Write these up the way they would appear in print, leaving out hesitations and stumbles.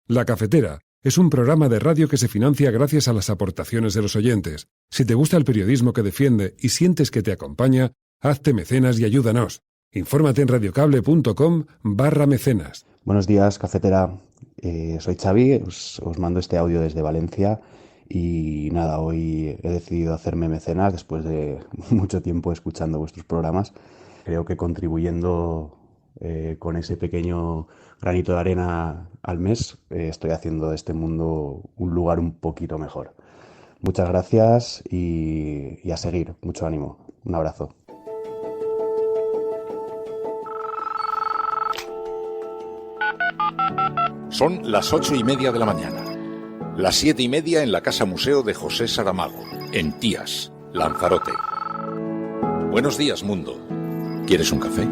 La Cafetera es un programa de radio que se financia gracias a las aportaciones de los oyentes. Si te gusta el periodismo que defiende y sientes que te acompaña, hazte mecenas y ayúdanos. Infórmate en radiocable.com/mecenas. Buenos días, Cafetera. Soy Xavi, os mando este audio desde Valencia y nada, hoy he decidido hacerme mecenas después de mucho tiempo escuchando vuestros programas. Creo que contribuyendo con ese pequeño granito de arena al mes, estoy haciendo de este mundo un lugar un poquito mejor. Muchas gracias y a seguir. Mucho ánimo. Un abrazo. Son las 8:30 de la mañana. Las 7:30 en la Casa Museo de José Saramago, en Tías, Lanzarote. Buenos días, mundo. ¿Quieres un café?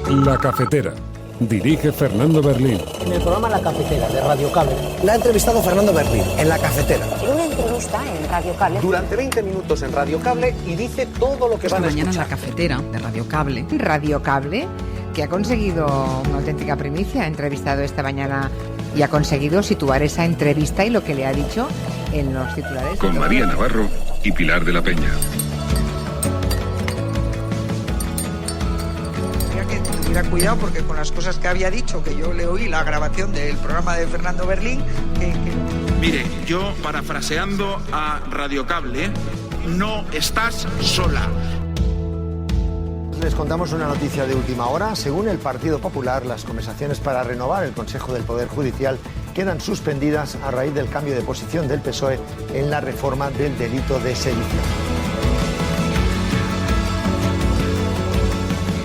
La Cafetera. Dirige Fernando Berlín. En el programa La Cafetera de Radio Cable. La ha entrevistado Fernando Berlín en La Cafetera. En una entrevista en Radio Cable. Durante 20 minutos en Radio Cable y dice todo lo que van a escuchar. Mañana en La Cafetera de Radio Cable. Radio Cable, que ha conseguido una auténtica primicia, ha entrevistado esta mañana y ha conseguido situar esa entrevista y lo que le ha dicho en los titulares. Con María Navarro y Pilar de la Peña. Que tuviera cuidado porque con las cosas que había dicho, que yo le oí la grabación del programa de Fernando Berlín, Mire, yo parafraseando a Radio Cable, no estás sola. Les contamos una noticia de última hora. Según el Partido Popular, las conversaciones para renovar el Consejo del Poder Judicial quedan suspendidas a raíz del cambio de posición del PSOE en la reforma del delito de sedición.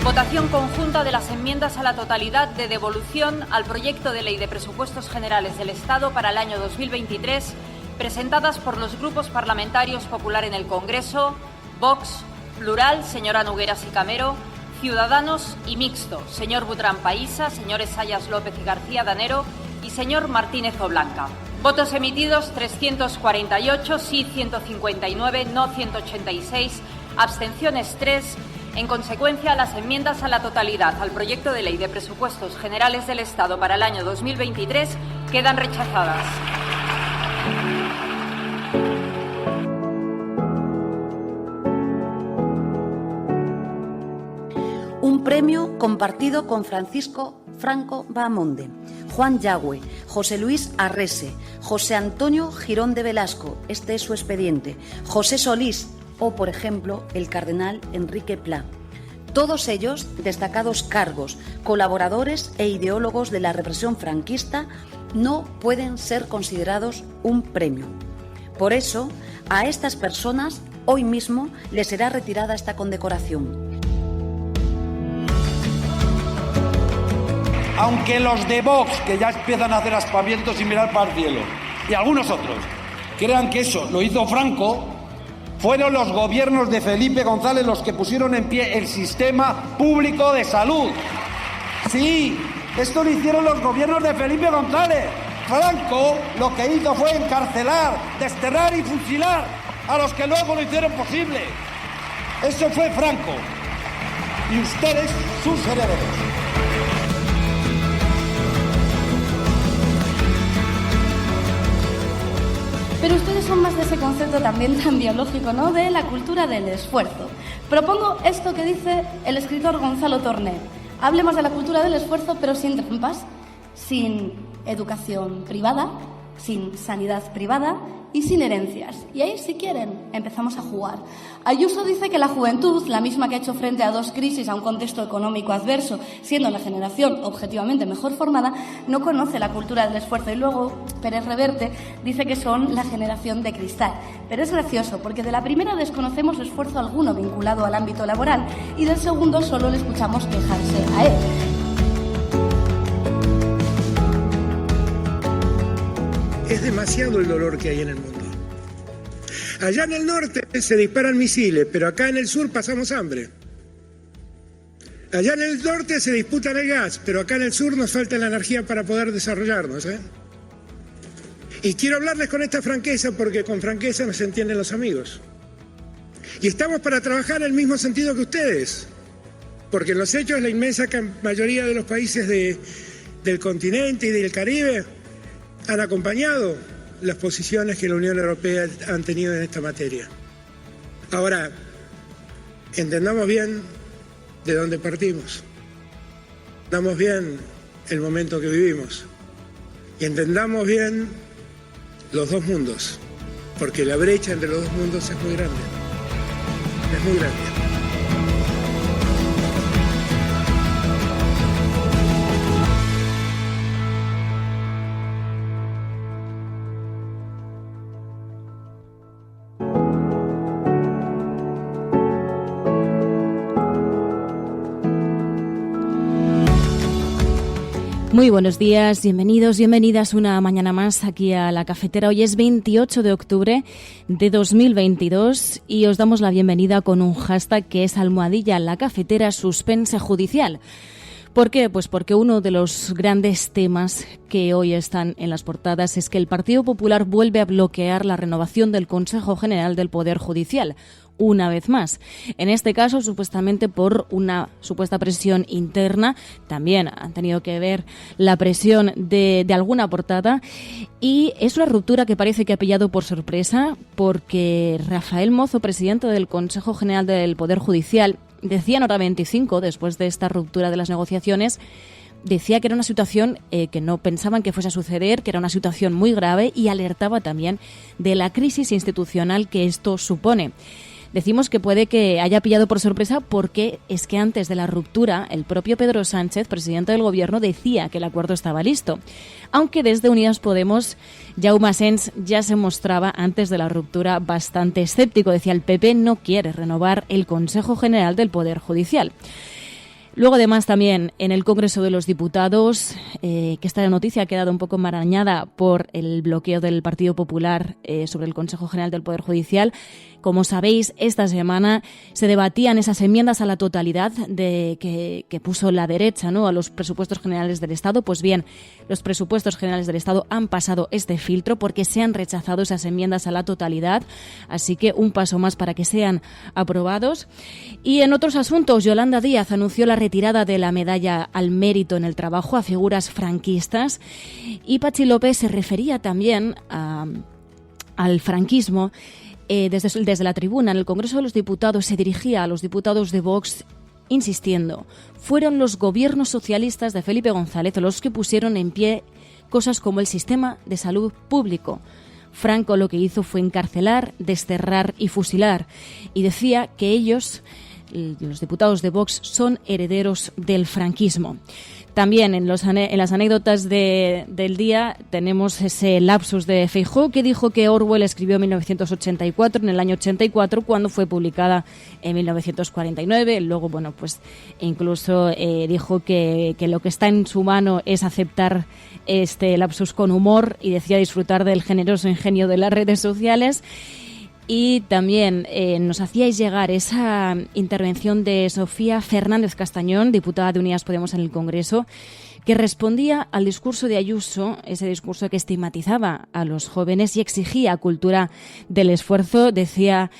Votación conjunta de las enmiendas a la totalidad de devolución al proyecto de ley de presupuestos generales del Estado para el año 2023, presentadas por los grupos parlamentarios Popular en el Congreso, Vox, Plural, señora Nogueras y Camero, Ciudadanos y Mixto, señor Butrán Paísa, señores Sayas López y García Danero y señor Martínez Oblanca. Votos emitidos 348, sí 159, no 186, abstenciones 3. En consecuencia, las enmiendas a la totalidad al proyecto de ley de presupuestos generales del Estado para el año 2023 quedan rechazadas. Un premio compartido con Francisco Franco Bahamonde, Juan Yagüe, José Luis Arrese, José Antonio Girón de Velasco, este es su expediente, José Solís, o, por ejemplo, el cardenal Enrique Pla. Todos ellos destacados cargos, colaboradores e ideólogos de la represión franquista, no pueden ser considerados un premio. Por eso, a estas personas hoy mismo les será retirada esta condecoración. Aunque los de Vox, que ya empiezan a hacer aspavientos y mirar para el cielo, y algunos otros, crean que eso lo hizo Franco, fueron los gobiernos de Felipe González los que pusieron en pie el sistema público de salud. Sí, esto lo hicieron los gobiernos de Felipe González. Franco lo que hizo fue encarcelar, desterrar y fusilar a los que luego lo hicieron posible. Eso fue Franco. Y ustedes, sus herederos. Pero ustedes son más de ese concepto también tan biológico, ¿no?, de la cultura del esfuerzo. Propongo esto que dice el escritor Gonzalo Torné. Hablemos de la cultura del esfuerzo, pero sin trampas, sin educación privada, sin sanidad privada y sin herencias. Y ahí, si quieren, empezamos a jugar. Ayuso dice que la juventud, la misma que ha hecho frente a dos crisis, a un contexto económico adverso, siendo la generación objetivamente mejor formada, no conoce la cultura del esfuerzo. Y luego Pérez Reverte dice que son la generación de cristal. Pero es gracioso, porque de la primera desconocemos esfuerzo alguno vinculado al ámbito laboral y del segundo solo le escuchamos quejarse a él. Es demasiado el dolor que hay en el mundo. Allá en el norte se disparan misiles, pero acá en el sur pasamos hambre. Allá en el norte se disputan el gas, pero acá en el sur nos falta la energía para poder desarrollarnos, ¿eh? Y quiero hablarles con esta franqueza porque con franqueza nos entienden los amigos. Y estamos para trabajar en el mismo sentido que ustedes, porque en los hechos la inmensa mayoría de los países del continente y del Caribe han acompañado las posiciones que la Unión Europea han tenido en esta materia. Ahora, entendamos bien de dónde partimos, entendamos bien el momento que vivimos y entendamos bien los dos mundos, porque la brecha entre los dos mundos es muy grande, es muy grande. Muy buenos días, bienvenidos, bienvenidas una mañana más aquí a La Cafetera. Hoy es 28 de octubre de 2022 y os damos la bienvenida con un hashtag que es #LaCafetera suspense judicial. ¿Por qué? Pues porque uno de los grandes temas que hoy están en las portadas es que el Partido Popular vuelve a bloquear la renovación del Consejo General del Poder Judicial. Una vez más. En este caso, supuestamente por una supuesta presión interna. También han tenido que ver la presión de alguna portada. Y es una ruptura que parece que ha pillado por sorpresa porque Rafael Mozo, presidente del Consejo General del Poder Judicial, decía en Hora 25, después de esta ruptura de las negociaciones, decía que era una situación que no pensaban que fuese a suceder, que era una situación muy grave y alertaba también de la crisis institucional que esto supone. Decimos que puede que haya pillado por sorpresa porque es que antes de la ruptura el propio Pedro Sánchez, presidente del Gobierno, decía que el acuerdo estaba listo. Aunque desde Unidas Podemos, Jaume Asens ya se mostraba antes de la ruptura bastante escéptico. Decía, el PP no quiere renovar el Consejo General del Poder Judicial. Luego, además, también en el Congreso de los Diputados, que esta noticia ha quedado un poco enmarañada por el bloqueo del Partido Popular sobre el Consejo General del Poder Judicial. Como sabéis, esta semana se debatían esas enmiendas a la totalidad que puso la derecha, ¿no?, a los presupuestos generales del Estado. Pues bien, los presupuestos generales del Estado han pasado este filtro porque se han rechazado esas enmiendas a la totalidad. Así que un paso más para que sean aprobados. Y en otros asuntos, Yolanda Díaz anunció la retirada de la medalla al mérito en el trabajo a figuras franquistas. Y Patxi López se refería también al franquismo. Desde la tribuna en el Congreso de los Diputados se dirigía a los diputados de Vox insistiendo, fueron los gobiernos socialistas de Felipe González los que pusieron en pie cosas como el sistema de salud público. Franco lo que hizo fue encarcelar, desterrar y fusilar, y decía que ellos, los diputados de Vox, son herederos del franquismo. También en las anécdotas del día tenemos ese lapsus de Feijóo que dijo que Orwell escribió en 1984, en el año 84, cuando fue publicada en 1949. Luego, bueno, pues incluso dijo que lo que está en su mano es aceptar este lapsus con humor y decía disfrutar del generoso ingenio de las redes sociales. Y también nos hacíais llegar esa intervención de Sofía Fernández Castañón, diputada de Unidas Podemos en el Congreso, que respondía al discurso de Ayuso, ese discurso que estigmatizaba a los jóvenes y exigía cultura del esfuerzo. Decía,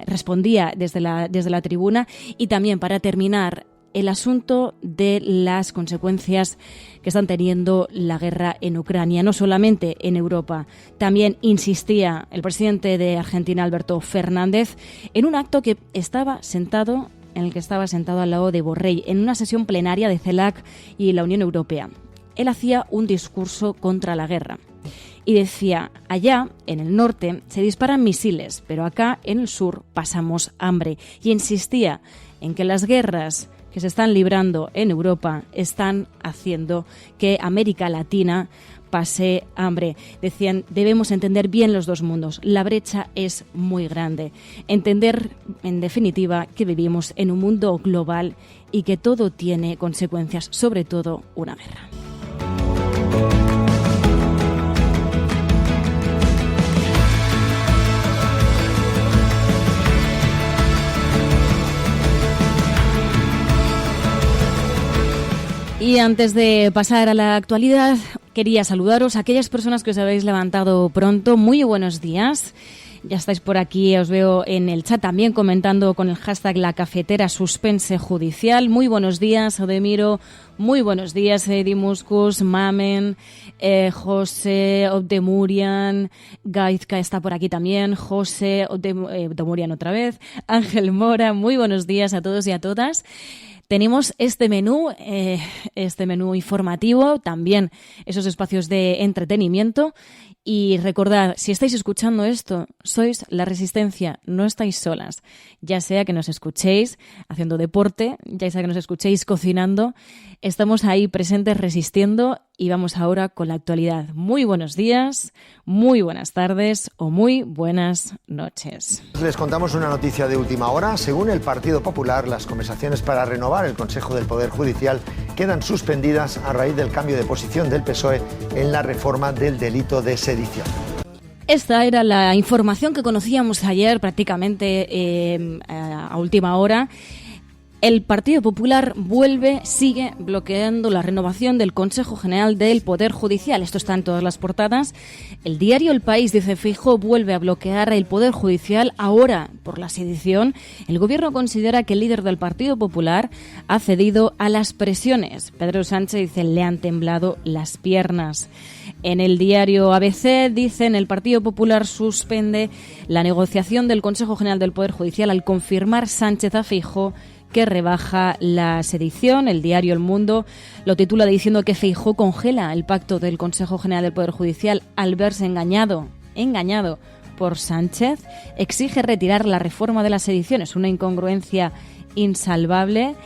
respondía desde la tribuna. Y también, para terminar, el asunto de las consecuencias que están teniendo la guerra en Ucrania, no solamente en Europa. También insistía el presidente de Argentina, Alberto Fernández, en un acto en el que estaba sentado al lado de Borrell, en una sesión plenaria de CELAC y la Unión Europea. Él hacía un discurso contra la guerra y decía, allá, en el norte, se disparan misiles, pero acá, en el sur, pasamos hambre. Y insistía en que las guerras que se están librando en Europa están haciendo que América Latina pase hambre. Decían, debemos entender bien los dos mundos. La brecha es muy grande. Entender, en definitiva, que vivimos en un mundo global y que todo tiene consecuencias, sobre todo una guerra. Y antes de pasar a la actualidad, quería saludaros a aquellas personas que os habéis levantado pronto. Muy buenos días. Ya estáis por aquí, os veo en el chat también comentando con el hashtag La Cafetera suspense judicial. Muy buenos días, Odemiro. Muy buenos días, Dimuscus, Mamen, José Obdemurian, Gaizka está por aquí también, José Obdemurian otra vez, Ángel Mora. Muy buenos días a todos y a todas. Tenemos este menú informativo, también esos espacios de entretenimiento. Y recordad, si estáis escuchando esto, sois La Resistencia, no estáis solas. Ya sea que nos escuchéis haciendo deporte, ya sea que nos escuchéis cocinando, estamos ahí presentes resistiendo y vamos ahora con la actualidad. Muy buenos días, muy buenas tardes o muy buenas noches. Les contamos una noticia de última hora. Según el Partido Popular, las conversaciones para renovar el Consejo del Poder Judicial quedan suspendidas a raíz del cambio de posición del PSOE en la reforma del delito de sedición. Esta era la información que conocíamos ayer prácticamente a última hora. El Partido Popular sigue bloqueando la renovación del Consejo General del Poder Judicial. Esto está en todas las portadas. El diario El País dice: Feijóo vuelve a bloquear el Poder Judicial ahora por la sedición. El Gobierno considera que el líder del Partido Popular ha cedido a las presiones. Pedro Sánchez dice: le han temblado las piernas. En el diario ABC dicen: el Partido Popular suspende la negociación del Consejo General del Poder Judicial al confirmar Sánchez a Feijóo que rebaja la sedición. El diario El Mundo lo titula diciendo que Feijóo congela el pacto del Consejo General del Poder Judicial al verse engañado por Sánchez. Exige retirar la reforma de la sedición. Es una incongruencia insalvable.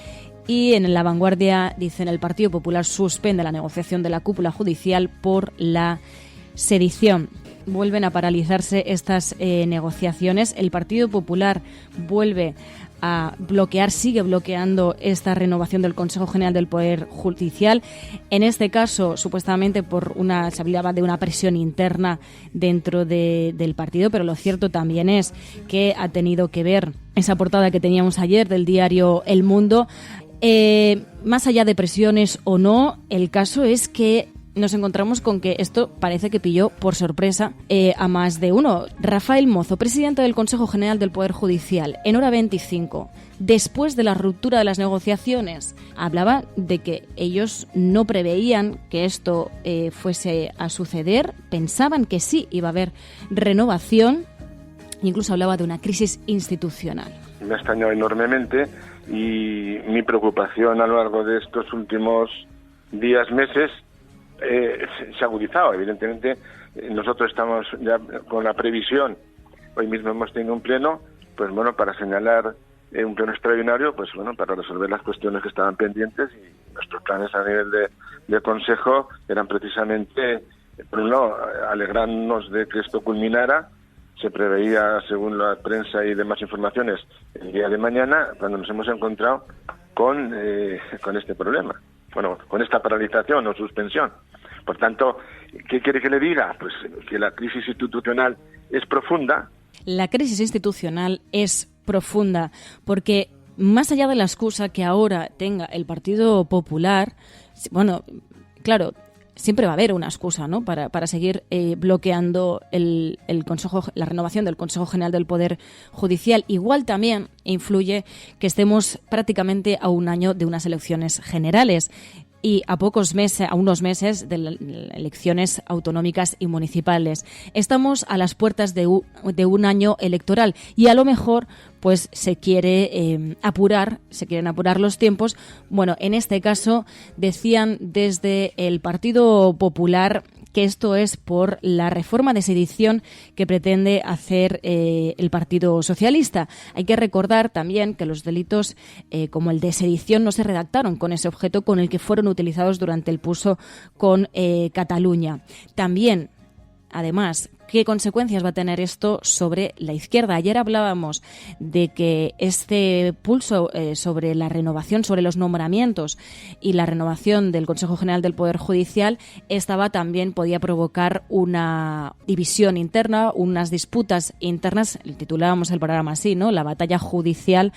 Y en La Vanguardia dicen: el Partido Popular suspende la negociación de la cúpula judicial por la sedición. Vuelven a paralizarse estas negociaciones. El Partido Popular sigue bloqueando esta renovación del Consejo General del Poder Judicial. En este caso, supuestamente se hablaba de una presión interna dentro del partido, pero lo cierto también es que ha tenido que ver esa portada que teníamos ayer del diario El Mundo. Más allá de presiones o no, el caso es que nos encontramos con que esto parece que pilló por sorpresa a más de uno. Rafael Mozo, presidente del Consejo General del Poder Judicial, en Hora 25, después de la ruptura de las negociaciones, hablaba de que ellos no preveían que esto fuese a suceder, pensaban que sí iba a haber renovación, incluso hablaba de una crisis institucional. Me ha extrañado enormemente y mi preocupación a lo largo de estos últimos días, meses, se ha agudizado. Evidentemente, nosotros estamos ya con la previsión. Hoy mismo hemos tenido un pleno, pues bueno, para señalar un pleno extraordinario, pues bueno, para resolver las cuestiones que estaban pendientes, y nuestros planes a nivel de Consejo eran precisamente, por un lado, alegrarnos de que esto culminara. Se preveía, según la prensa y demás informaciones, el día de mañana, cuando nos hemos encontrado con este problema. Bueno, con esta paralización o suspensión. Por tanto, ¿qué quiere que le diga? Pues que la crisis institucional es profunda. La crisis institucional es profunda porque, más allá de la excusa que ahora tenga el Partido Popular, bueno, claro, siempre va a haber una excusa, ¿no?, para seguir bloqueando la renovación del Consejo General del Poder Judicial. Igual también influye que estemos prácticamente a un año de unas elecciones generales y a unos meses de elecciones autonómicas y municipales. Estamos a las puertas de un año electoral y a lo mejor pues se quieren apurar los tiempos. Bueno, en este caso decían desde el Partido Popular que esto es por la reforma de sedición que pretende hacer el Partido Socialista. Hay que recordar también que los delitos como el de sedición no se redactaron con ese objeto con el que fueron utilizados durante el pulso con Cataluña. También, además, ¿qué consecuencias va a tener esto sobre la izquierda? Ayer hablábamos de que este pulso sobre la renovación, sobre los nombramientos y la renovación del Consejo General del Poder Judicial podía provocar una división interna, unas disputas internas. Titulábamos el programa así, ¿no? La batalla judicial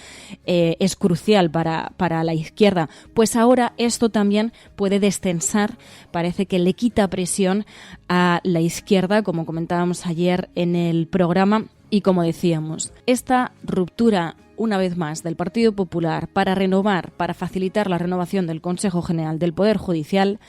es crucial para la izquierda. Pues ahora esto también puede destensar, parece que le quita presión a la izquierda, como comentábamos ayer en el programa, Y como decíamos, esta ruptura, una vez más, del Partido Popular para renovar, para facilitar la renovación del Consejo General del Poder Judicial,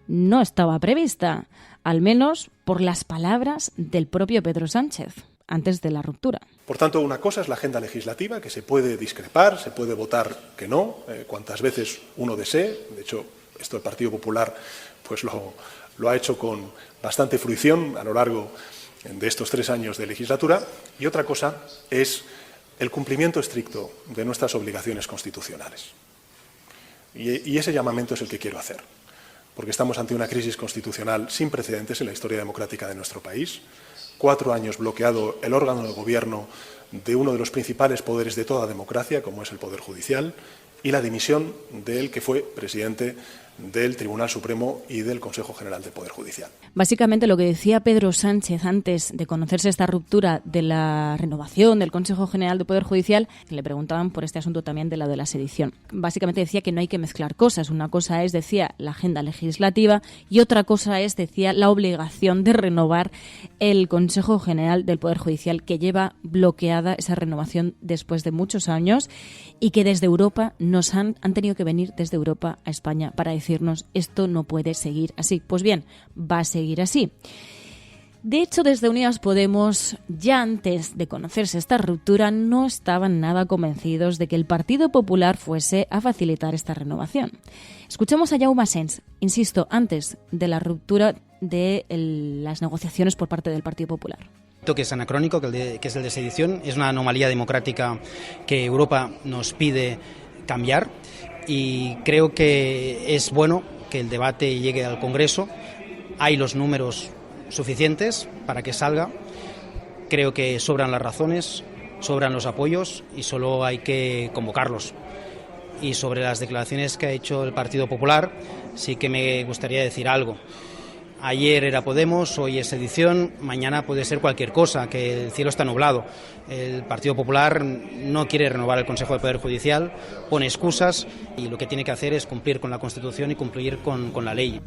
no estaba prevista, al menos por las palabras del propio Pedro Sánchez antes de la ruptura. Por tanto, una cosa es la agenda legislativa, que se puede discrepar, se puede votar que no, cuantas veces uno desee. De hecho, esto el Partido Popular pues lo ha hecho con bastante fruición a lo largo de estos 3 años de legislatura. Y otra cosa es el cumplimiento estricto de nuestras obligaciones constitucionales. Y ese llamamiento es el que quiero hacer, porque estamos ante una crisis constitucional sin precedentes en la historia democrática de nuestro país. 4 años bloqueado el órgano de gobierno de uno de los principales poderes de toda democracia, como es el Poder Judicial, y la dimisión del que fue presidente del Tribunal Supremo y del Consejo General del Poder Judicial. Básicamente lo que decía Pedro Sánchez antes de conocerse esta ruptura de la renovación del Consejo General del Poder Judicial, le preguntaban por este asunto también de la sedición. Básicamente decía que no hay que mezclar cosas. Una cosa es, decía, la agenda legislativa y otra cosa es, decía, la obligación de renovar el Consejo General del Poder Judicial, que lleva bloqueada esa renovación después de muchos años y que desde Europa nos han tenido que venir desde Europa a España para decirnos esto no puede seguir así. Pues bien, va a seguir así. De hecho, desde Unidas Podemos, ya antes de conocerse esta ruptura, no estaban nada convencidos de que el Partido Popular fuese a facilitar esta renovación. Escuchemos a Jaume Asens, insisto, antes de la ruptura de las negociaciones por parte del Partido Popular. Que es anacrónico, que es el de sedición, es una anomalía democrática que Europa nos pide cambiar, y creo que es bueno que el debate llegue al Congreso. Hay los números suficientes para que salga. Creo que sobran las razones, sobran los apoyos y solo hay que convocarlos. Y sobre las declaraciones que ha hecho el Partido Popular, sí que me gustaría decir algo. Ayer era Podemos, hoy es sedición, mañana puede ser cualquier cosa, que el cielo está nublado. El Partido Popular no quiere renovar el Consejo de Poder Judicial, pone excusas y lo que tiene que hacer es cumplir con la Constitución y cumplir con la ley.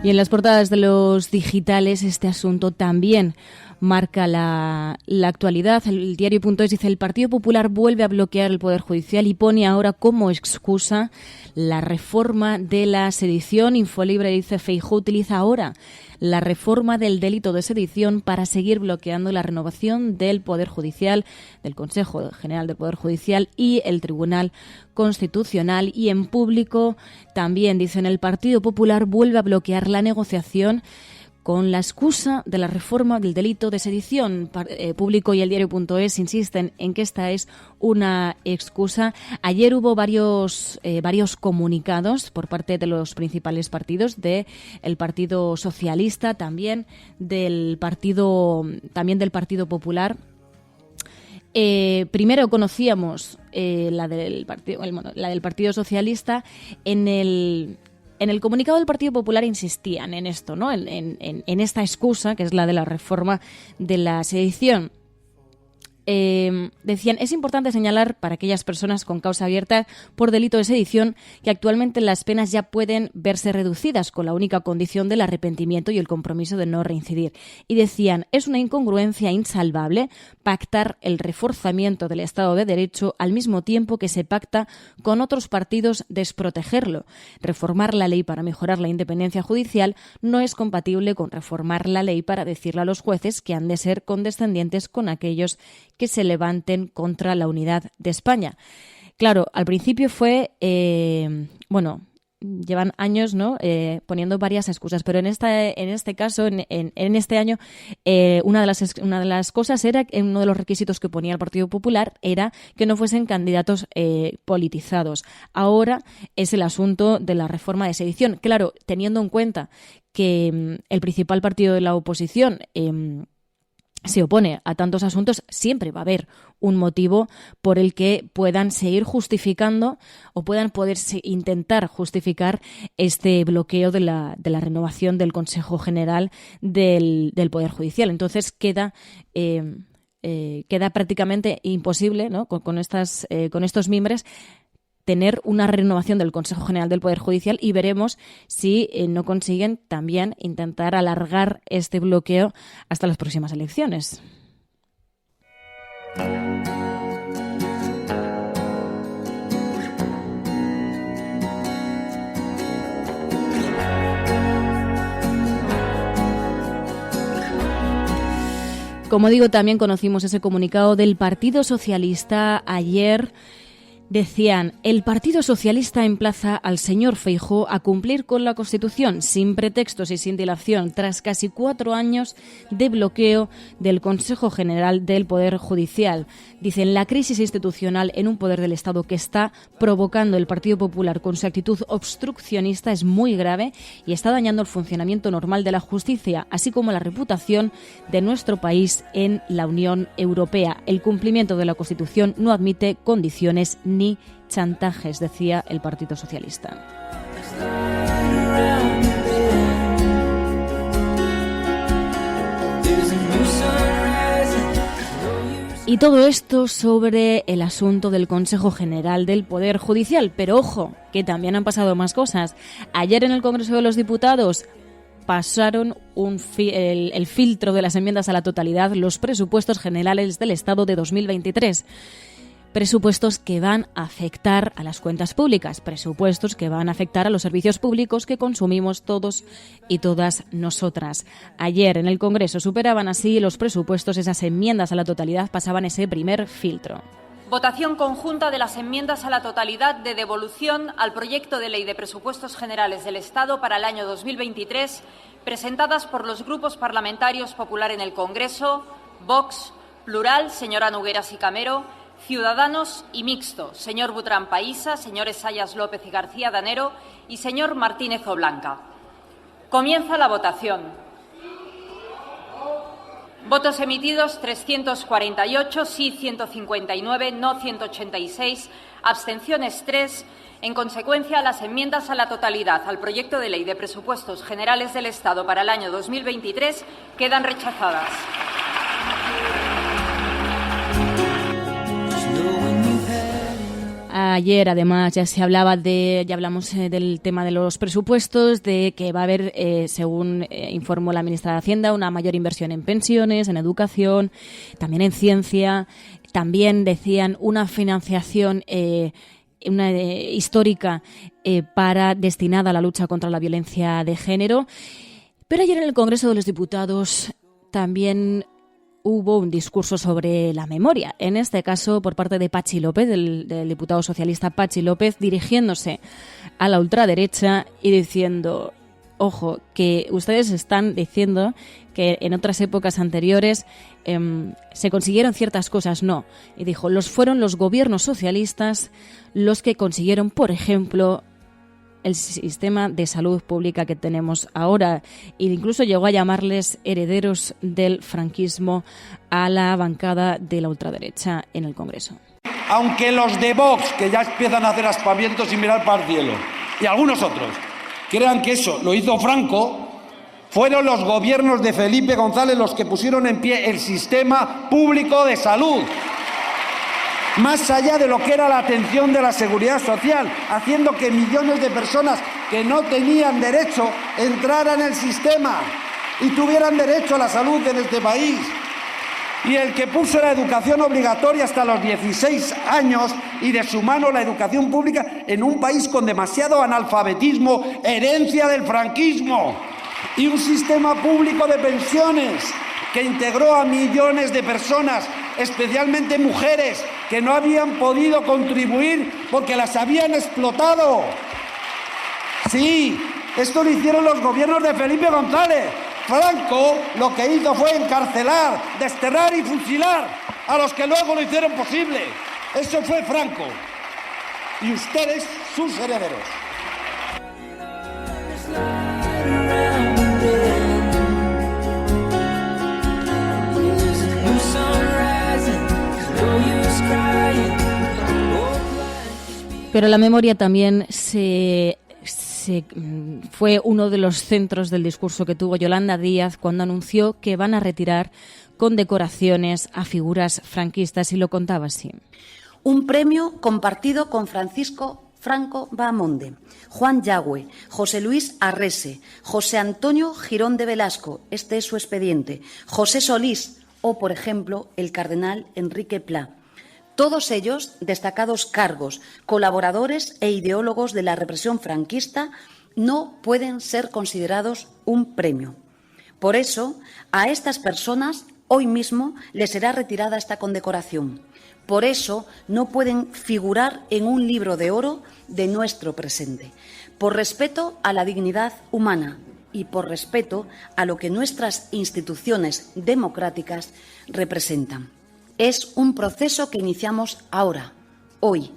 Y en las portadas de los digitales este asunto también marca la actualidad. El diario.es dice: el Partido Popular vuelve a bloquear el Poder Judicial y pone ahora como excusa la reforma de la sedición. Infolibre dice: Feijóo utiliza ahora la reforma del delito de sedición para seguir bloqueando la renovación del Poder Judicial, del Consejo General del Poder Judicial y el Tribunal Constitucional. Y en Público también dicen: el Partido Popular vuelve a bloquear la negociación con la excusa de la reforma del delito de sedición. Público y el diario.es insisten en que esta es una excusa. Ayer hubo varios comunicados por parte de los principales partidos, del Partido Socialista, también del Partido Popular. Primero conocíamos la del Partido Socialista. En el comunicado del Partido Popular insistían en esto, ¿no? En esta excusa, que es la de la reforma de la sedición. Decían: es importante señalar para aquellas personas con causa abierta por delito de sedición que actualmente las penas ya pueden verse reducidas con la única condición del arrepentimiento y el compromiso de no reincidir. Y decían: es una incongruencia insalvable pactar el reforzamiento del Estado de Derecho al mismo tiempo que se pacta con otros partidos desprotegerlo. Reformar la ley para mejorar la independencia judicial no es compatible con reformar la ley para decirle a los jueces que han de ser condescendientes con aquellos que se levanten contra la unidad de España. Claro, al principio fue, llevan años, ¿no? Poniendo varias excusas, pero en este caso, en este año, una de las cosas era, uno de los requisitos que ponía el Partido Popular era que no fuesen candidatos politizados. Ahora es el asunto de la reforma de sedición. Claro, teniendo en cuenta que el principal partido de la oposición se opone a tantos asuntos, siempre va a haber un motivo por el que puedan seguir justificando o puedan poderse intentar justificar este bloqueo de la renovación del Consejo General del Poder Judicial. Entonces queda prácticamente imposible, ¿no? con estos mimbres tener una renovación del Consejo General del Poder Judicial, y veremos si no consiguen también intentar alargar este bloqueo hasta las próximas elecciones. Como digo, también conocimos ese comunicado del Partido Socialista ayer. Decían, el Partido Socialista emplaza al señor Feijóo a cumplir con la Constitución sin pretextos y sin dilación tras casi 4 años de bloqueo del Consejo General del Poder Judicial. Dicen, la crisis institucional en un poder del Estado que está provocando el Partido Popular con su actitud obstruccionista es muy grave y está dañando el funcionamiento normal de la justicia, así como la reputación de nuestro país en la Unión Europea. El cumplimiento de la Constitución no admite condiciones ni chantajes, decía el Partido Socialista. Y todo esto sobre el asunto del Consejo General del Poder Judicial. Pero ojo, que también han pasado más cosas. Ayer en el Congreso de los Diputados pasaron el filtro de las enmiendas a la totalidad, los presupuestos generales del Estado de 2023. Presupuestos que van a afectar a las cuentas públicas, presupuestos que van a afectar a los servicios públicos que consumimos todos y todas nosotras. Ayer en el Congreso superaban así los presupuestos, esas enmiendas a la totalidad pasaban ese primer filtro. Votación conjunta de las enmiendas a la totalidad de devolución al proyecto de ley de presupuestos generales del Estado para el año 2023, presentadas por los grupos parlamentarios Popular en el Congreso, Vox, Plural, señora Nogueras y Camero, Ciudadanos y Mixto, señor Butrán Paísa, señores Sayas López y García Danero y señor Martínez Oblanca. Comienza la votación. Votos emitidos 348, sí 159, no 186, abstenciones 3. En consecuencia, las enmiendas a la totalidad al proyecto de ley de presupuestos generales del Estado para el año 2023 quedan rechazadas. Ayer, además, ya hablamos del tema de los presupuestos, de que va a haber, según informó la ministra de Hacienda, una mayor inversión en pensiones, en educación, también en ciencia. También decían una financiación histórica destinada a la lucha contra la violencia de género. Pero ayer en el Congreso de los Diputados también hubo un discurso sobre la memoria, en este caso por parte de Patxi López, del diputado socialista Patxi López, dirigiéndose a la ultraderecha y diciendo, ojo, que ustedes están diciendo que en otras épocas anteriores se consiguieron ciertas cosas. No, y dijo, fueron los gobiernos socialistas los que consiguieron, por ejemplo, el sistema de salud pública que tenemos ahora, e incluso llegó a llamarles herederos del franquismo a la bancada de la ultraderecha en el Congreso. Aunque los de Vox, que ya empiezan a hacer aspavientos y mirar para el cielo, y algunos otros, crean que eso lo hizo Franco, fueron los gobiernos de Felipe González los que pusieron en pie el sistema público de salud, más allá de lo que era la atención de la seguridad social, haciendo que millones de personas que no tenían derecho entraran en el sistema y tuvieran derecho a la salud en este país. Y el que puso la educación obligatoria hasta los 16 años y de su mano la educación pública en un país con demasiado analfabetismo, herencia del franquismo, y un sistema público de pensiones que integró a millones de personas, especialmente mujeres, que no habían podido contribuir porque las habían explotado. Sí, esto lo hicieron los gobiernos de Felipe González. Franco lo que hizo fue encarcelar, desterrar y fusilar a los que luego lo hicieron posible. Eso fue Franco. Y ustedes, sus herederos. Pero la memoria también fue uno de los centros del discurso que tuvo Yolanda Díaz cuando anunció que van a retirar condecoraciones a figuras franquistas, y lo contaba así. Un premio compartido con Francisco Franco Bahamonde, Juan Yagüe, José Luis Arrese, José Antonio Girón de Velasco, este es su expediente, José Solís o, por ejemplo, el cardenal Enrique Pla. Todos ellos destacados cargos, colaboradores e ideólogos de la represión franquista, no pueden ser considerados un premio. Por eso, a estas personas hoy mismo les será retirada esta condecoración. Por eso no pueden figurar en un libro de oro de nuestro presente, por respeto a la dignidad humana y por respeto a lo que nuestras instituciones democráticas representan. Es un proceso que iniciamos ahora, hoy,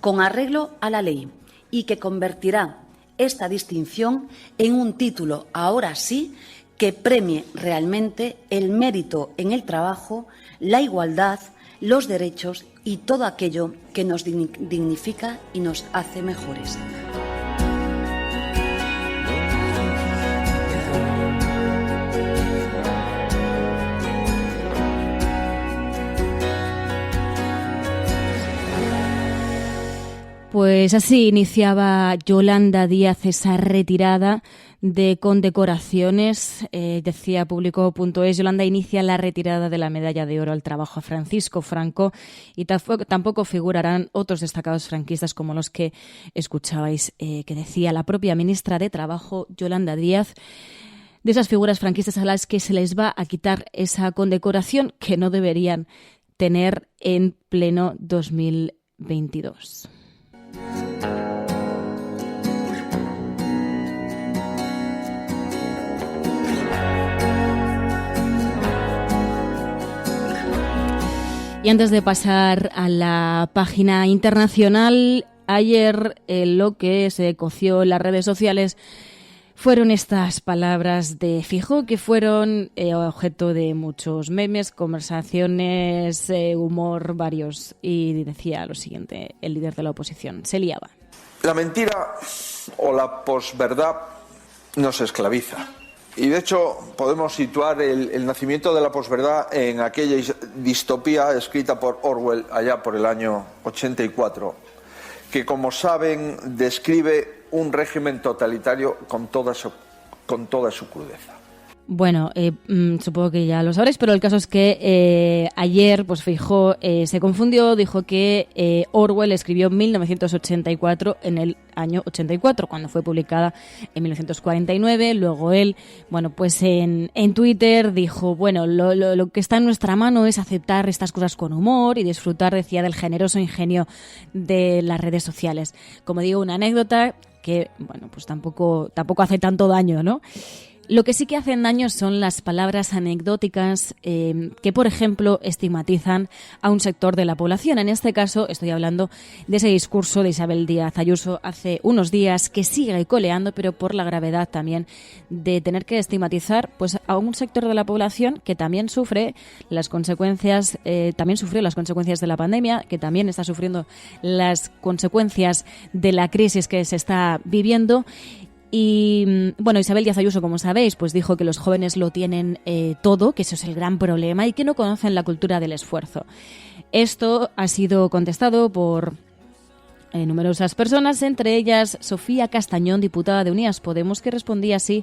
con arreglo a la ley, y que convertirá esta distinción en un título, ahora sí, que premie realmente el mérito en el trabajo, la igualdad, los derechos y todo aquello que nos dignifica y nos hace mejores. Pues así iniciaba Yolanda Díaz esa retirada de condecoraciones. Decía Público.es, Yolanda inicia la retirada de la medalla de oro al trabajo a Francisco Franco, y tampoco figurarán otros destacados franquistas como los que escuchabais, que decía la propia ministra de Trabajo, Yolanda Díaz, de esas figuras franquistas a las que se les va a quitar esa condecoración que no deberían tener en pleno 2022. Y antes de pasar a la página internacional, ayer lo que se coció en las redes sociales fueron estas palabras de Feijóo, que fueron objeto de muchos memes, conversaciones, humor varios, y decía lo siguiente, el líder de la oposición, se liaba. La mentira o la posverdad nos esclaviza. Y de hecho podemos situar el nacimiento de la posverdad en aquella distopía escrita por Orwell allá por el año 84, que, como saben, describe un régimen totalitario con toda su crudeza. Bueno, supongo que ya lo sabréis, pero el caso es que ayer pues Feijóo se confundió, dijo que Orwell escribió 1984 en el año 84, cuando fue publicada en 1949. Luego él, bueno, pues en Twitter dijo, bueno, lo que está en nuestra mano es aceptar estas cosas con humor y disfrutar, decía, del generoso ingenio de las redes sociales. Como digo, una anécdota que, bueno, pues tampoco hace tanto daño, ¿no? Lo que sí que hacen daño son las palabras anecdóticas que, por ejemplo, estigmatizan a un sector de la población. En este caso, estoy hablando de ese discurso de Isabel Díaz Ayuso hace unos días, que sigue coleando, pero por la gravedad también de tener que estigmatizar pues a un sector de la población que también sufre las consecuencias, sufrió las consecuencias de la pandemia, que también está sufriendo las consecuencias de la crisis que se está viviendo. Y bueno, Isabel Díaz Ayuso, como sabéis, pues dijo que los jóvenes lo tienen todo, que eso es el gran problema y que no conocen la cultura del esfuerzo. Esto ha sido contestado por numerosas personas, entre ellas Sofía Castañón, diputada de Unidas Podemos, que respondía así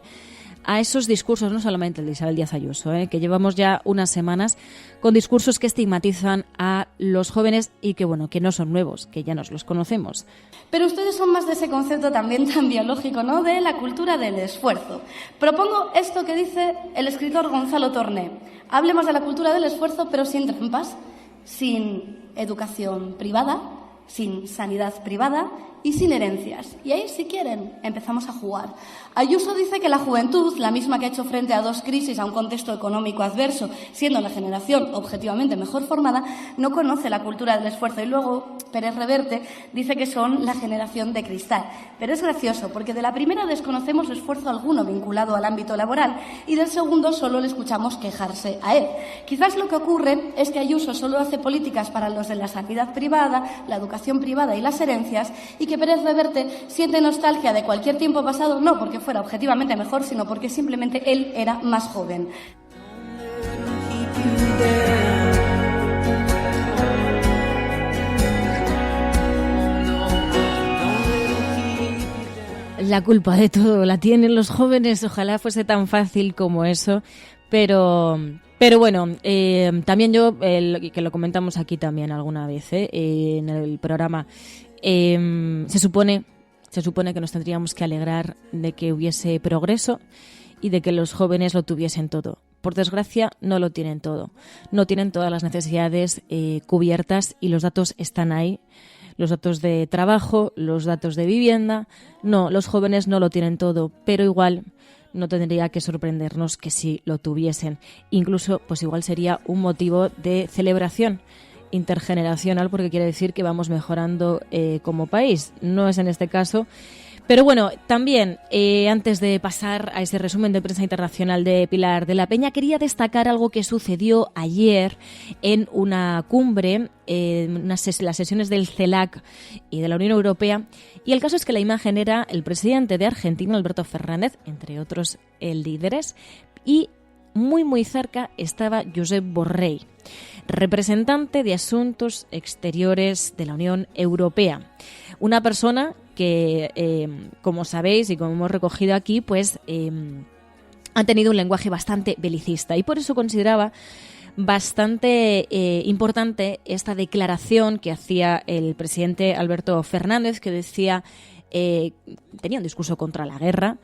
a esos discursos, no solamente el de Isabel Díaz Ayuso, que llevamos ya unas semanas con discursos que estigmatizan a los jóvenes y que, bueno, que no son nuevos, que ya nos los conocemos. Pero ustedes son más de ese concepto también tan biológico, ¿no?, de la cultura del esfuerzo. Propongo esto que dice el escritor Gonzalo Torné. Hablemos de la cultura del esfuerzo, pero sin trampas, sin educación privada, sin sanidad privada y sin herencias. Y ahí, si quieren, empezamos a jugar. Ayuso dice que la juventud, la misma que ha hecho frente a 2 crisis, a un contexto económico adverso, siendo la generación objetivamente mejor formada, no conoce la cultura del esfuerzo. Y luego Pérez Reverte dice que son la generación de cristal. Pero es gracioso, porque de la primera desconocemos esfuerzo alguno vinculado al ámbito laboral y del segundo solo le escuchamos quejarse a él. Quizás lo que ocurre es que Ayuso solo hace políticas para los de la sanidad privada, la educación privada y las herencias, y que Pérez Reverte siente nostalgia de cualquier tiempo pasado, no porque fuera objetivamente mejor, sino porque simplemente él era más joven. La culpa de todo la tienen los jóvenes, ojalá fuese tan fácil como eso, pero bueno, también yo, que lo comentamos aquí también alguna vez en el programa, se supone que nos tendríamos que alegrar de que hubiese progreso y de que los jóvenes lo tuviesen todo. Por desgracia, no lo tienen todo. No tienen todas las necesidades cubiertas y los datos están ahí. Los datos de trabajo, los datos de vivienda. No, los jóvenes no lo tienen todo, pero igual no tendría que sorprendernos que sí lo tuviesen. Incluso, pues igual sería un motivo de celebración intergeneracional, porque quiere decir que vamos mejorando como país. No es en este caso. Pero bueno, también, antes de pasar a ese resumen de prensa internacional de Pilar de la Peña, quería destacar algo que sucedió ayer en una cumbre, las sesiones del CELAC y de la Unión Europea. Y el caso es que la imagen era el presidente de Argentina, Alberto Fernández, entre otros líderes, y muy cerca estaba Josep Borrell, representante de Asuntos Exteriores de la Unión Europea. Una persona que, como sabéis y como hemos recogido aquí, pues ha tenido un lenguaje bastante belicista y por eso consideraba bastante importante esta declaración que hacía el presidente Alberto Fernández, que decía, tenía un discurso contra la guerra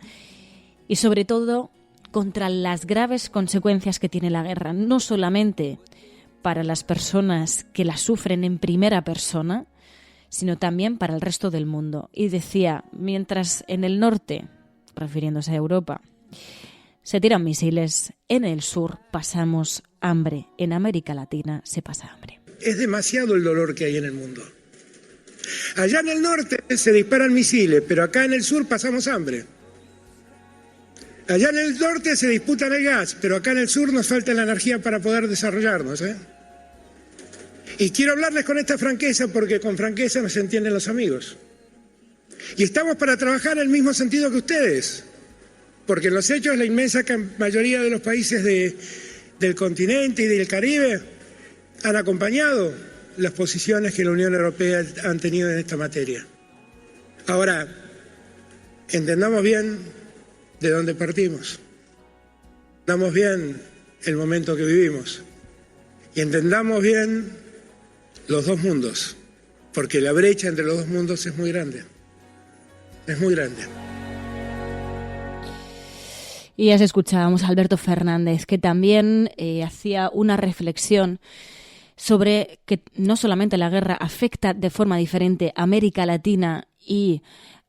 y sobre todo contra las graves consecuencias que tiene la guerra, no solamente para las personas que la sufren en primera persona, sino también para el resto del mundo. Y decía, mientras en el norte, refiriéndose a Europa, se tiran misiles, en el sur pasamos hambre, en América Latina se pasa hambre. Es demasiado el dolor que hay en el mundo. Allá en el norte se disparan misiles, pero acá en el sur pasamos hambre. Allá en el norte se disputan el gas, pero acá en el sur nos falta la energía para poder desarrollarnos, Y quiero hablarles con esta franqueza porque con franqueza nos entienden los amigos. Y estamos para trabajar en el mismo sentido que ustedes, porque en los hechos la inmensa mayoría de los países del continente y del Caribe han acompañado las posiciones que la Unión Europea han tenido en esta materia. Ahora, entendamos bien de dónde partimos, entendamos bien el momento que vivimos y entendamos bien los dos mundos, porque la brecha entre los dos mundos es muy grande. Es muy grande. Y ya escuchábamos a Alberto Fernández, que también hacía una reflexión sobre que no solamente la guerra afecta de forma diferente a América Latina y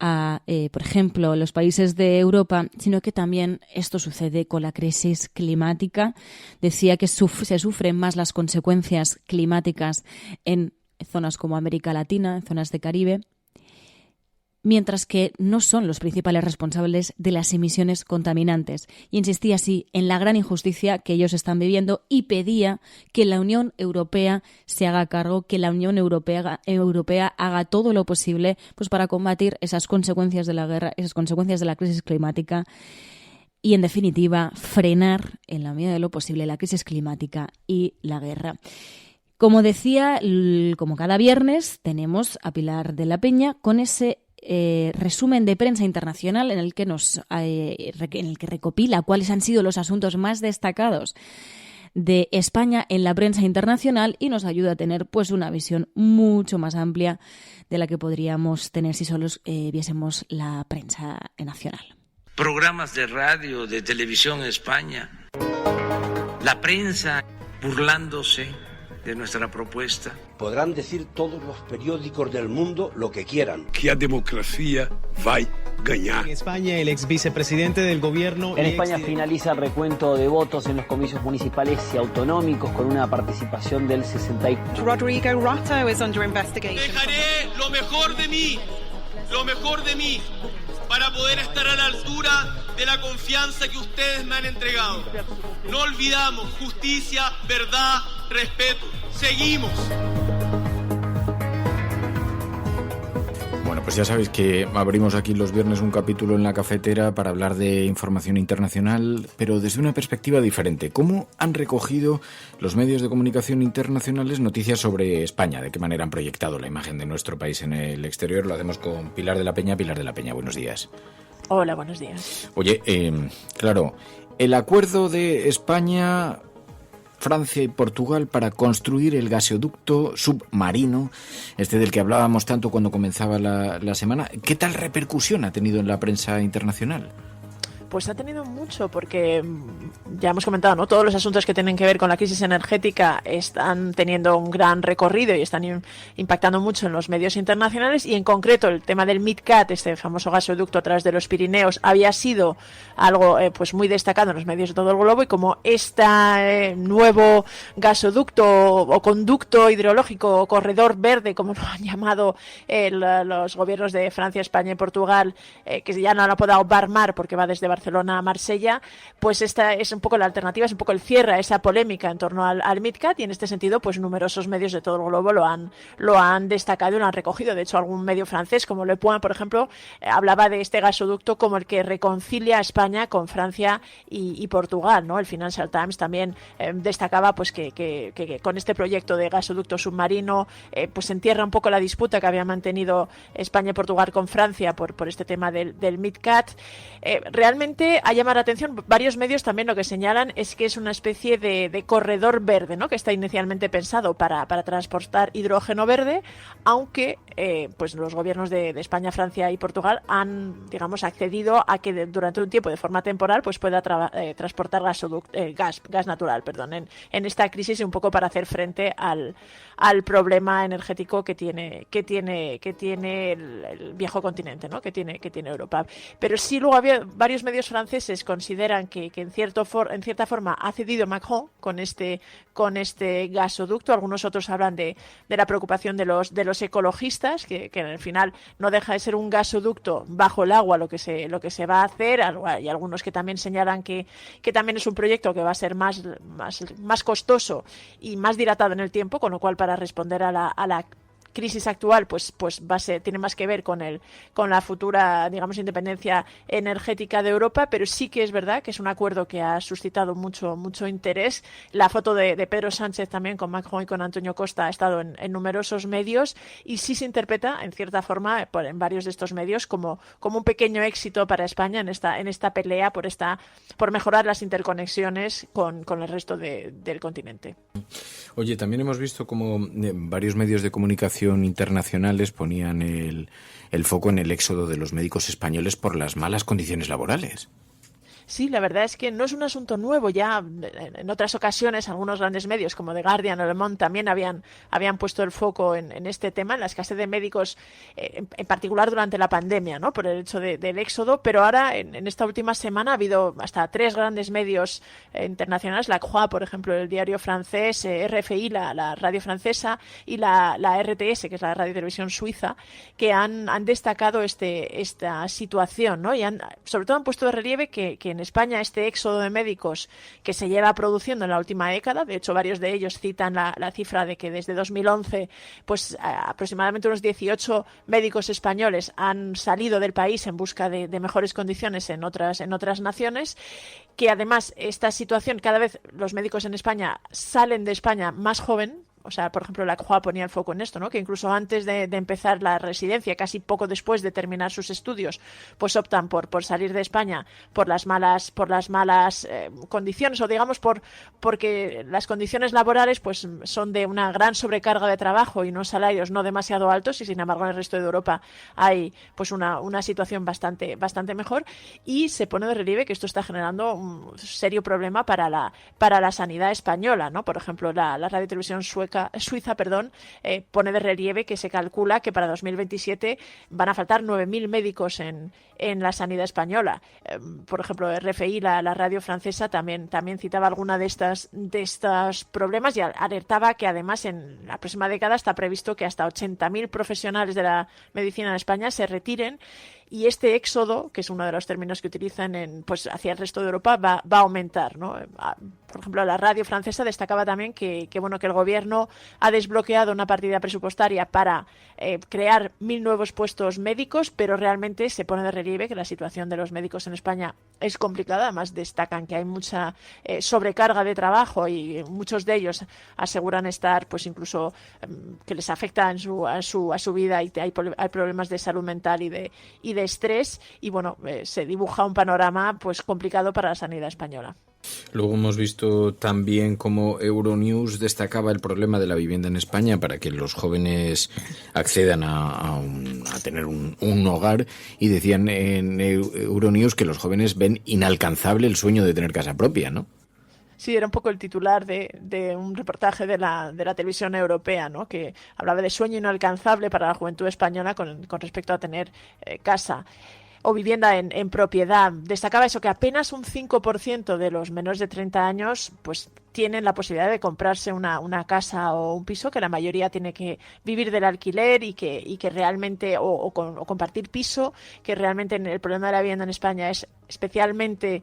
a, por ejemplo, los países de Europa, sino que también esto sucede con la crisis climática. Decía que se sufren más las consecuencias climáticas en zonas como América Latina, en zonas de Caribe, mientras que no son los principales responsables de las emisiones contaminantes. Y insistía así en la gran injusticia que ellos están viviendo y pedía que la Unión Europea se haga cargo, que la Unión Europea haga todo lo posible pues para combatir esas consecuencias de la guerra, esas consecuencias de la crisis climática y, en definitiva, frenar en la medida de lo posible la crisis climática y la guerra. Como decía, como cada viernes, tenemos a Pilar de la Peña con ese resumen de prensa internacional en el que recopila cuáles han sido los asuntos más destacados de España en la prensa internacional y nos ayuda a tener pues una visión mucho más amplia de la que podríamos tener si solo viésemos la prensa nacional. Programas de radio, de televisión en España, la prensa burlándose de nuestra propuesta. Podrán decir todos los periódicos del mundo lo que quieran. Que a democracia va a ganar. En España, el ex vicepresidente del gobierno... En España finaliza el recuento de votos en los comicios municipales y autonómicos con una participación del 64%. Rodrigo Rato is under investigation. Dejaré lo mejor de mí, para poder estar a la altura de la confianza que ustedes me han entregado. No olvidamos justicia, verdad, respeto. Seguimos. Bueno, pues ya sabéis que abrimos aquí los viernes un capítulo en la cafetera para hablar de información internacional, pero desde una perspectiva diferente. ¿Cómo han recogido los medios de comunicación internacionales noticias sobre España? ¿De qué manera han proyectado la imagen de nuestro país en el exterior? Lo hacemos con Pilar de la Peña. Pilar de la Peña, buenos días. Hola, buenos días. Oye, claro, el acuerdo de España, Francia y Portugal para construir el gasoducto submarino, del que hablábamos tanto cuando comenzaba la semana, ¿qué tal repercusión ha tenido en la prensa internacional? Pues ha tenido mucho, porque ya hemos comentado, ¿no? Todos los asuntos que tienen que ver con la crisis energética están teniendo un gran recorrido y están impactando mucho en los medios internacionales, y en concreto el tema del MidCat, este famoso gasoducto a través de los Pirineos, había sido algo pues muy destacado en los medios de todo el globo, y como este nuevo gasoducto o conducto hidrológico o corredor verde, como lo han llamado los gobiernos de Francia, España y Portugal, que ya no lo ha podido barmar porque va desde Barcelona a Marsella, pues esta es un poco la alternativa, es un poco el cierre a esa polémica en torno al MidCat, y en este sentido pues numerosos medios de todo el globo lo han destacado y lo han recogido. De hecho, algún medio francés como Le Point, por ejemplo, hablaba de este gasoducto como el que reconcilia a España con Francia y Portugal, ¿no? El Financial Times también destacaba pues que con este proyecto de gasoducto submarino pues se entierra un poco la disputa que habían mantenido España y Portugal con Francia por este tema del MidCat. Realmente ha llamado la atención, varios medios también lo que señalan es que es una especie de corredor verde, ¿no? Que está inicialmente pensado para transportar hidrógeno verde, aunque pues los gobiernos de España, Francia y Portugal han, digamos, accedido a que durante un tiempo, de forma temporal, pues pueda transportar gas natural, en esta crisis, un poco para hacer frente al problema energético que tiene el viejo continente, ¿no? que tiene Europa. Pero sí, luego había varios medios franceses consideran que en cierta forma ha cedido Macron con este gasoducto. Algunos otros hablan de la preocupación de los ecologistas, que al final no deja de ser un gasoducto bajo el agua lo que se va a hacer, y algunos que también señalan que también es un proyecto que va a ser más costoso y más dilatado en el tiempo, con lo cual para responder a la crisis actual pues tiene más que ver con la futura, digamos, independencia energética de Europa, pero sí que es verdad que es un acuerdo que ha suscitado mucho interés. La foto de Pedro Sánchez también con Macron y con Antonio Costa ha estado en numerosos medios, y sí se interpreta en cierta forma en varios de estos medios como un pequeño éxito para España en esta pelea por mejorar las interconexiones con el resto del continente. Oye, también hemos visto como varios medios de comunicación internacionales ponían el foco en el éxodo de los médicos españoles por las malas condiciones laborales. Sí, la verdad es que no es un asunto nuevo. Ya en otras ocasiones algunos grandes medios como The Guardian o Le Monde también habían puesto el foco en este tema, en la escasez de médicos, en particular durante la pandemia, ¿no? Por el hecho del éxodo. Pero ahora, en esta última semana, ha habido hasta 3 grandes medios internacionales, la Croix, por ejemplo, el diario francés, RFI, la radio francesa, y la RTS, que es la radio y televisión suiza, que han destacado esta situación, ¿no? Y sobre todo han puesto de relieve que en España este éxodo de médicos que se lleva produciendo en la última década, de hecho varios de ellos citan la cifra de que desde 2011 pues aproximadamente unos 18 médicos españoles han salido del país en busca de mejores condiciones en otras naciones, que además esta situación, cada vez los médicos en España salen de España más joven. O sea, por ejemplo, la CUA ponía el foco en esto, ¿no? Que incluso antes de empezar la residencia, casi poco después de terminar sus estudios, pues optan por salir de España por las malas condiciones, o digamos porque las condiciones laborales pues son de una gran sobrecarga de trabajo y unos salarios no demasiado altos, y sin embargo en el resto de Europa hay pues una situación bastante mejor, y se pone de relieve que esto está generando un serio problema para la sanidad española, ¿no? Por ejemplo, la radio y televisión sueca Suiza, pone de relieve que se calcula que para 2027 van a faltar 9.000 médicos en la sanidad española. Por ejemplo, RFI, la radio francesa, también citaba alguna de estos problemas y alertaba que además en la próxima década está previsto que hasta 80.000 profesionales de la medicina en España se retiren, y este éxodo, que es uno de los términos que utilizan hacia el resto de Europa, va a aumentar, ¿no? Por ejemplo, la radio francesa destacaba también que el gobierno ha desbloqueado una partida presupuestaria para crear 1.000 nuevos puestos médicos, pero realmente se pone de relieve que la situación de los médicos en España es complicada. Además, destacan que hay mucha sobrecarga de trabajo y muchos de ellos aseguran estar, incluso que les afecta a su vida, y hay problemas de salud mental y de estrés, y se dibuja un panorama complicado para la sanidad española. Luego hemos visto también cómo Euronews destacaba el problema de la vivienda en España para que los jóvenes accedan a tener un hogar, y decían en Euronews que los jóvenes ven inalcanzable el sueño de tener casa propia, ¿no? Sí, era un poco el titular de un reportaje de la televisión europea, ¿no? Que hablaba de sueño inalcanzable para la juventud española con respecto a tener casa o vivienda en propiedad. Destacaba eso, que apenas un 5% de los menores de 30 años tienen la posibilidad de comprarse una casa o un piso, que la mayoría tiene que vivir del alquiler y que realmente, o compartir piso, que realmente el problema de la vivienda en España es especialmente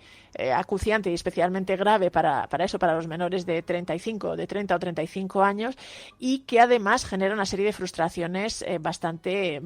acuciante y especialmente grave para los menores de 30 o 35 años, y que además genera una serie de frustraciones bastante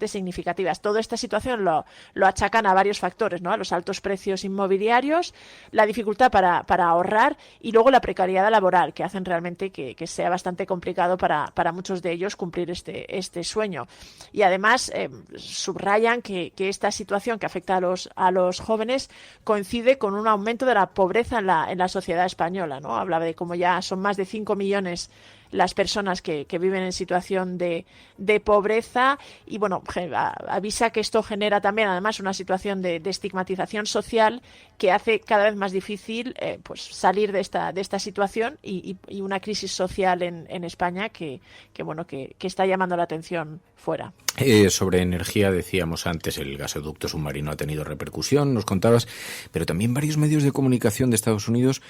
significativas. Toda esta situación lo achacan a varios factores, ¿no? A los altos precios inmobiliarios, la dificultad para ahorrar, y luego la precariedad laboral, que hacen realmente que sea bastante complicado para muchos de ellos cumplir este sueño. Y además subrayan que esta situación que afecta a los jóvenes coincide con un aumento de la pobreza en la sociedad española, ¿no? Hablaba de cómo ya son más de 5 millones las personas que viven en situación de pobreza, y avisa que esto genera también además una situación de estigmatización social que hace cada vez más difícil salir de esta situación, y una crisis social en España que está llamando la atención fuera. Sobre energía, decíamos antes, el gasoducto submarino ha tenido repercusión, nos contabas, pero también varios medios de comunicación de Estados Unidos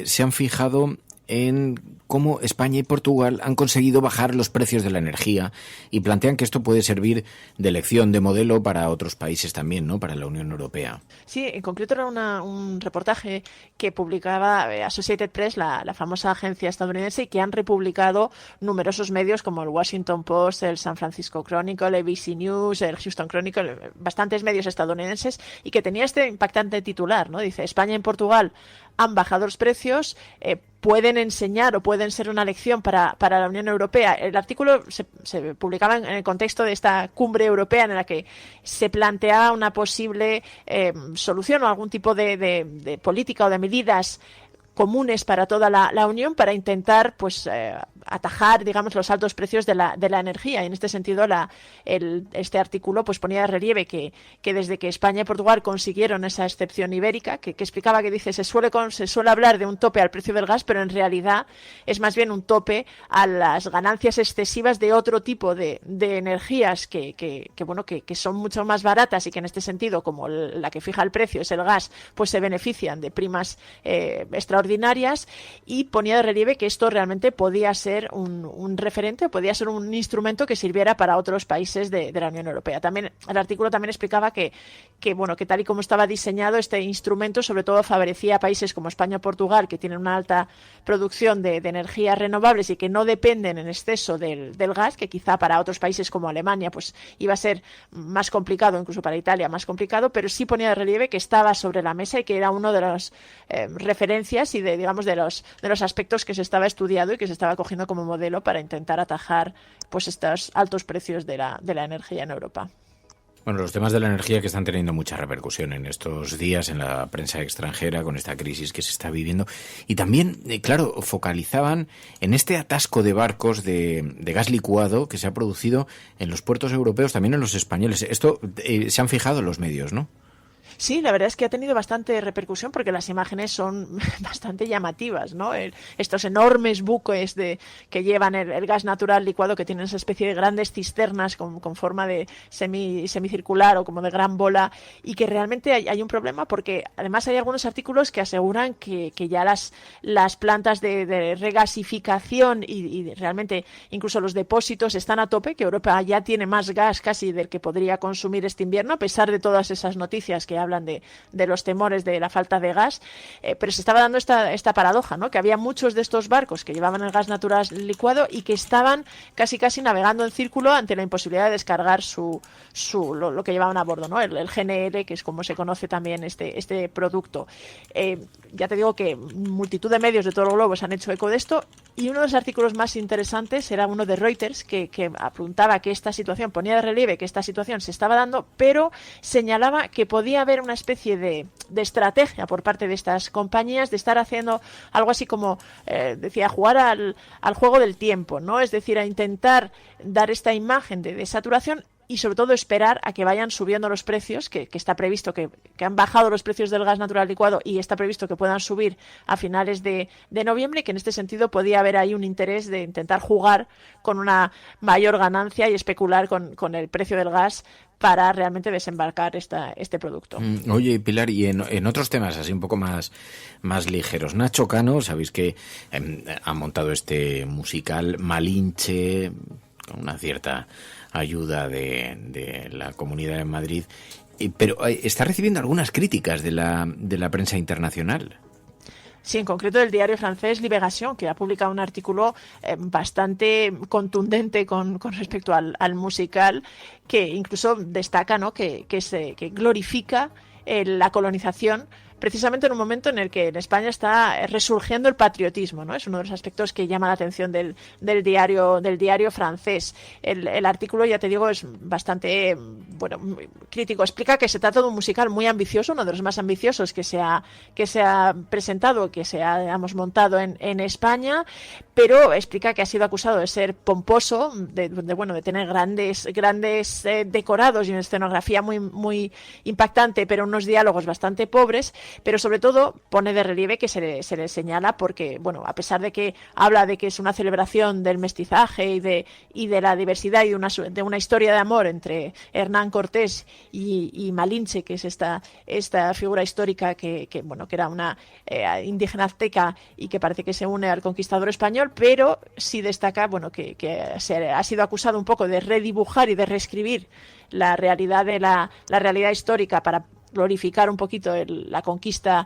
se han fijado en cómo España y Portugal han conseguido bajar los precios de la energía, y plantean que esto puede servir de lección, de modelo para otros países también, ¿no? Para la Unión Europea. Sí, en concreto era un reportaje que publicaba Associated Press, la famosa agencia estadounidense, y que han republicado numerosos medios como el Washington Post, el San Francisco Chronicle, ABC News, el Houston Chronicle, bastantes medios estadounidenses, y que tenía este impactante titular, ¿no? Dice: España y Portugal han bajado los precios, pueden enseñar o pueden ser una lección para la Unión Europea. El artículo se publicaba en el contexto de esta cumbre europea en la que se planteaba una posible solución o algún tipo de política o de medidas comunes para toda la Unión para intentar atajar, digamos, los altos precios de la energía. Y en este sentido este artículo ponía de relieve que desde que España y Portugal consiguieron esa excepción ibérica, que explicaba, que dice, se suele hablar de un tope al precio del gas, pero en realidad es más bien un tope a las ganancias excesivas de otro tipo de energías que son mucho más baratas, y que en este sentido, como la que fija el precio es el gas, se benefician de primas extraordinarias, y ponía de relieve que esto realmente podía ser un referente, podía ser un instrumento que sirviera para otros países de la Unión Europea. También el artículo también explicaba que tal y como estaba diseñado este instrumento, sobre todo favorecía a países como España o Portugal, que tienen una alta producción de energías renovables y que no dependen en exceso del gas, que quizá para otros países como Alemania iba a ser más complicado, incluso para Italia más complicado, pero sí ponía de relieve que estaba sobre la mesa y que era uno de las referencias y de los aspectos que se estaba estudiando y que se estaba cogiendo como modelo para intentar atajar estos altos precios de la energía en Europa. Bueno, los temas de la energía que están teniendo mucha repercusión en estos días en la prensa extranjera con esta crisis que se está viviendo, y también, claro, focalizaban en este atasco de barcos de gas licuado que se ha producido en los puertos europeos, también en los españoles. Esto se han fijado los medios, ¿no? Sí, la verdad es que ha tenido bastante repercusión porque las imágenes son bastante llamativas, ¿no? Estos enormes buques que llevan el gas natural licuado, que tienen esa especie de grandes cisternas con forma de semicircular o como de gran bola, y que realmente hay un problema porque además hay algunos artículos que aseguran que ya las plantas de regasificación y realmente incluso los depósitos están a tope, que Europa ya tiene más gas casi del que podría consumir este invierno, a pesar de todas esas noticias que hablan de los temores de la falta de gas, pero se estaba dando esta paradoja, ¿no? Que había muchos de estos barcos que llevaban el gas natural licuado y que estaban casi navegando en círculo ante la imposibilidad de descargar lo que llevaban a bordo, ¿no? El GNL, que es como se conoce también este producto. Ya te digo que multitud de medios de todo el globo se han hecho eco de esto, y uno de los artículos más interesantes era uno de Reuters que apuntaba que esta situación, ponía de relieve que esta situación se estaba dando, pero señalaba que podía haber una especie de estrategia por parte de estas compañías de estar haciendo algo así como, decía, jugar al juego del tiempo, ¿no? Es decir, a intentar dar esta imagen de saturación y sobre todo esperar a que vayan subiendo los precios, que está previsto que han bajado los precios del gas natural licuado y está previsto que puedan subir a finales de noviembre, y que en este sentido podía haber ahí un interés de intentar jugar con una mayor ganancia y especular con el precio del gas para realmente desembarcar este producto. Oye, Pilar, y en otros temas así un poco más ligeros, Nacho Cano, sabéis que ha montado este musical Malinche con una cierta ayuda de la Comunidad de Madrid, pero está recibiendo algunas críticas de la prensa internacional. Sí, en concreto del diario francés Libération, que ha publicado un artículo bastante contundente con respecto al musical, que incluso destaca, ¿no?, que glorifica la colonización, precisamente en un momento en el que en España está resurgiendo el patriotismo, ¿no? Es uno de los aspectos que llama la atención del diario francés. El artículo, ya te digo, es bastante crítico. Explica que se trata de un musical muy ambicioso, uno de los más ambiciosos que se ha presentado, que se ha, digamos, montado en España, pero explica que ha sido acusado de ser pomposo, de tener grandes decorados y una escenografía muy, muy impactante, pero unos diálogos bastante pobres. Pero sobre todo pone de relieve que se le señala porque, a pesar de que habla de que es una celebración del mestizaje y de la diversidad y de una historia de amor entre Hernán Cortés y Malinche, que es esta figura histórica que era una indígena azteca y que parece que se une al conquistador español, pero sí destaca que ha sido acusado un poco de redibujar y de reescribir la realidad la realidad histórica para glorificar un poquito la conquista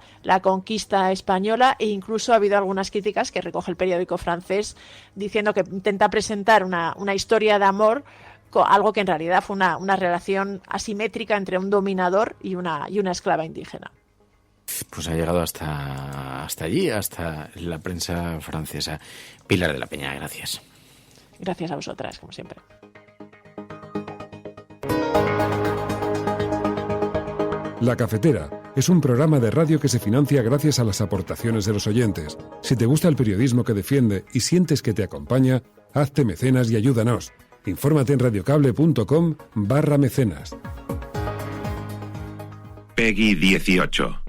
española, e incluso ha habido algunas críticas que recoge el periódico francés diciendo que intenta presentar una historia de amor, algo que en realidad fue una relación asimétrica entre un dominador y una esclava indígena. Pues ha llegado hasta allí, hasta la prensa francesa. Pilar de la Peña, gracias. Gracias a vosotras, como siempre. La Cafetera es un programa de radio que se financia gracias a las aportaciones de los oyentes. Si te gusta el periodismo que defiende y sientes que te acompaña, hazte mecenas y ayúdanos. Infórmate en radiocable.com/mecenas. Peggy 18.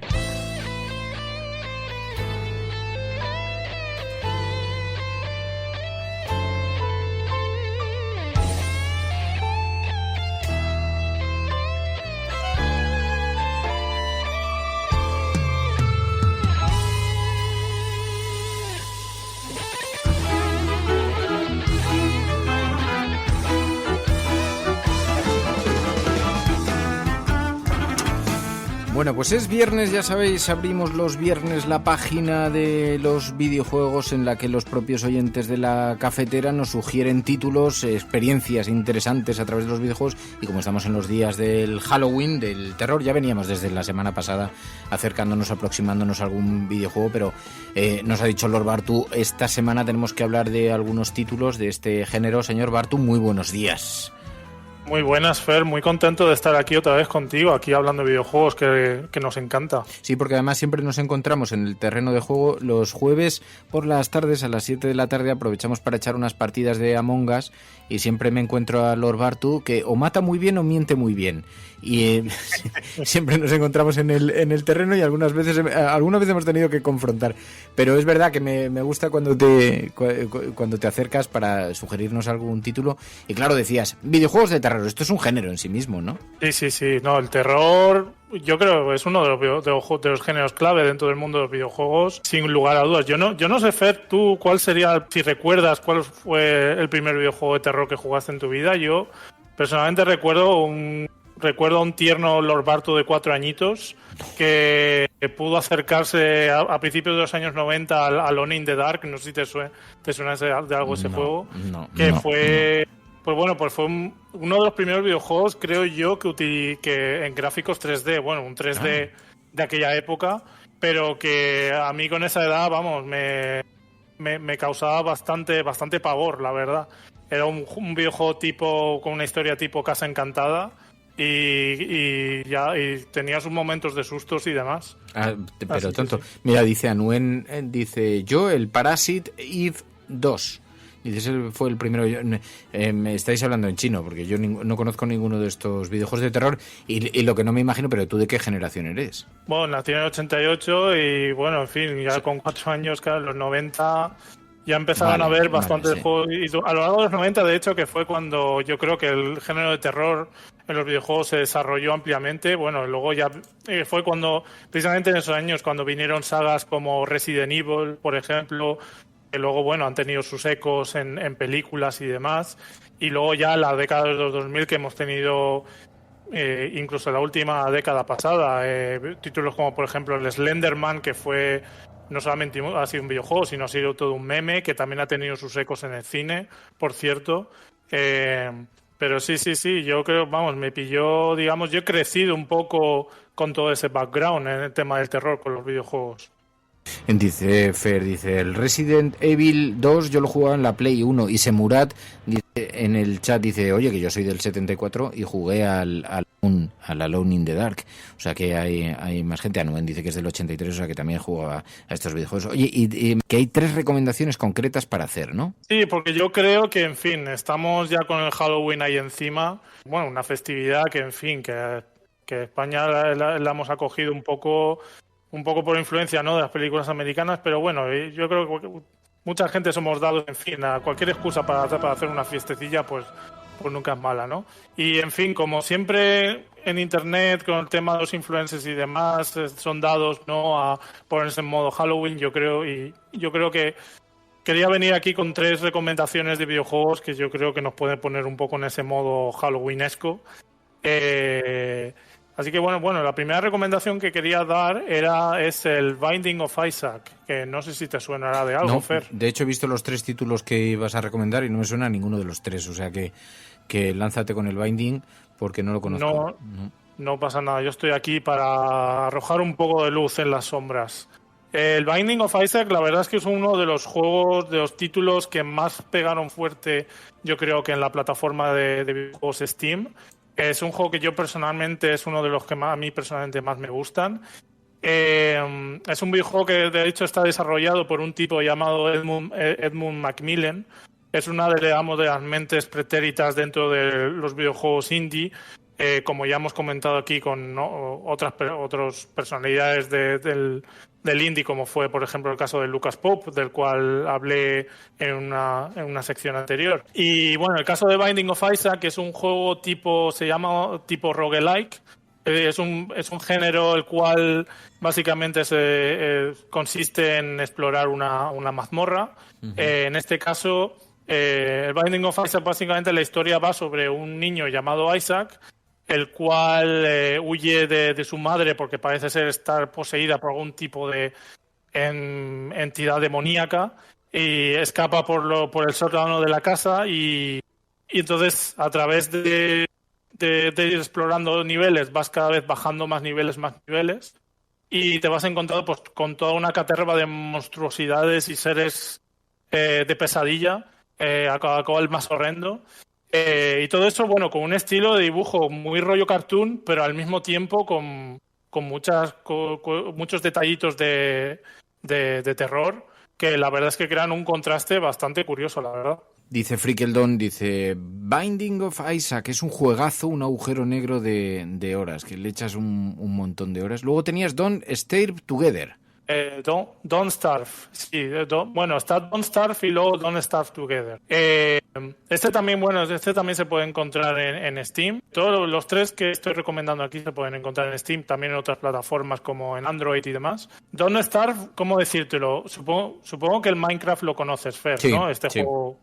Bueno, pues es viernes, ya sabéis, abrimos los viernes la página de los videojuegos en la que los propios oyentes de la cafetera nos sugieren títulos, experiencias interesantes a través de los videojuegos, y como estamos en los días del Halloween, del terror, ya veníamos desde la semana pasada aproximándonos a algún videojuego, pero nos ha dicho Lord Bartu, esta semana tenemos que hablar de algunos títulos de este género. Señor Bartu, muy buenos días. Muy buenas, Fer. Muy contento de estar aquí otra vez contigo, aquí hablando de videojuegos, que nos encanta. Sí, porque además siempre nos encontramos en el terreno de juego los jueves por las tardes, a las 7 de la tarde, aprovechamos para echar unas partidas de Among Us y siempre me encuentro a Lord Bartu, que o mata muy bien o miente muy bien. Y siempre nos encontramos en el terreno y algunas veces hemos tenido que confrontar. Pero es verdad que me gusta cuando te acercas para sugerirnos algún título. Y claro, decías, videojuegos de terror, esto es un género en sí mismo, ¿no? Sí. No, el terror yo creo que es uno de los géneros clave dentro del mundo de los videojuegos, sin lugar a dudas. Yo no sé, Fer, tú, ¿cuál sería, si recuerdas, cuál fue el primer videojuego de terror que jugaste en tu vida? Yo personalmente recuerdo a un tierno Lord Bartu de 4 añitos que pudo acercarse a principios de los años 90 al Alone in the Dark. No sé si te suena de algo ese juego. Fue uno de los primeros videojuegos, creo yo, que en gráficos 3D, bueno, un 3D de aquella época, pero que a mí con esa edad, vamos, me causaba bastante pavor, la verdad. Era un videojuego con una historia tipo Casa Encantada. Y tenía sus momentos de sustos y demás. Pero tonto. Sí. Mira, dice Anuen, yo el Parasite Eve 2. Dice, ese fue el primero. Me estáis hablando en chino, porque yo no conozco ninguno de estos videojuegos de terror y lo que no me imagino, pero ¿tú de qué generación eres? Bueno, nací en el 88 y bueno, en fin, ya con 4 años, claro, en los 90... Ya empezaron a ver bastantes juegos. Y a lo largo de los 90, de hecho, que fue cuando yo creo que el género de terror en los videojuegos se desarrolló ampliamente. Bueno, luego ya fue cuando, precisamente en esos años, cuando vinieron sagas como Resident Evil, por ejemplo, que luego, bueno, han tenido sus ecos en películas y demás. Y luego ya la década de los 2000, que hemos tenido incluso la última década pasada, títulos como, por ejemplo, el Slenderman, que fue... No solamente ha sido un videojuego, sino ha sido todo un meme, que también ha tenido sus ecos en el cine, por cierto. Pero sí, yo creo, vamos, me pilló, digamos, yo he crecido un poco con todo ese background en el tema del terror con los videojuegos. Dice Fer, el Resident Evil 2 yo lo jugaba en la Play 1 y Semurat dice, en el chat dice, oye, que yo soy del 74 y jugué al Alone in the Dark. O sea que hay más gente. Anuen dice que es del 83, o sea que también jugaba a estos videojuegos. Oye, y que hay 3 recomendaciones concretas para hacer, ¿no? Sí, porque yo creo que, en fin, estamos ya con el Halloween ahí encima. Bueno, una festividad que, en fin, que España la hemos acogido un poco por influencia, ¿no?, de las películas americanas, pero bueno, yo creo que mucha gente somos dados, en fin, a cualquier excusa para hacer una fiestecilla, pues nunca es mala, ¿no? Y en fin, como siempre en internet, con el tema de los influencers y demás, son dados, ¿no?, a ponerse en modo Halloween, yo creo que quería venir aquí con 3 recomendaciones de videojuegos que yo creo que nos pueden poner un poco en ese modo halloweenesco. Así que bueno, la primera recomendación que quería dar es el Binding of Isaac, que no sé si te suenará de algo, no, Fer. De hecho, he visto los 3 títulos que ibas a recomendar y no me suena a ninguno de los 3, o sea que lánzate con el Binding porque no lo conozco. No pasa nada, yo estoy aquí para arrojar un poco de luz en las sombras. El Binding of Isaac, la verdad es que es uno de los juegos, de los títulos que más pegaron fuerte, yo creo que en la plataforma de videojuegos Steam. Es un juego que yo personalmente es uno de los que a mí personalmente más me gustan. Es un videojuego que de hecho está desarrollado por un tipo llamado Edmund Macmillan. Es una de las mentes pretéritas dentro de los videojuegos indie, como ya hemos comentado aquí con otras personalidades del indie, como fue, por ejemplo, el caso de Lucas Pope, del cual hablé en una sección anterior. Y bueno, el caso de Binding of Isaac es un juego tipo roguelike. Es un género el cual básicamente consiste en explorar una mazmorra. Uh-huh. En este caso, el Binding of Isaac, básicamente la historia va sobre un niño llamado Isaac, el cual huye de su madre porque parece ser estar poseída por algún tipo de entidad demoníaca y escapa por el sótano de la casa y entonces a través de ir explorando niveles vas cada vez bajando más niveles y te vas encontrando pues con toda una caterva de monstruosidades y seres de pesadilla, a cada cual más horrendo. Y todo eso, bueno, con un estilo de dibujo muy rollo cartoon, pero al mismo tiempo con muchos detallitos de terror, que la verdad es que crean un contraste bastante curioso, la verdad. Dice Frickeldon, dice Binding of Isaac es un juegazo, un agujero negro de horas, que le echas un montón de horas. Luego tenías Don't Starve Together. Don't Starve, sí. Está Don't Starve y luego Don't Starve Together. Este también se puede encontrar en Steam. Todos los tres que estoy recomendando aquí se pueden encontrar en Steam, también en otras plataformas como en Android y demás. Don't Starve, ¿cómo decírtelo? Supongo que el Minecraft lo conoces, Fer, sí, ¿no? Este sí. juego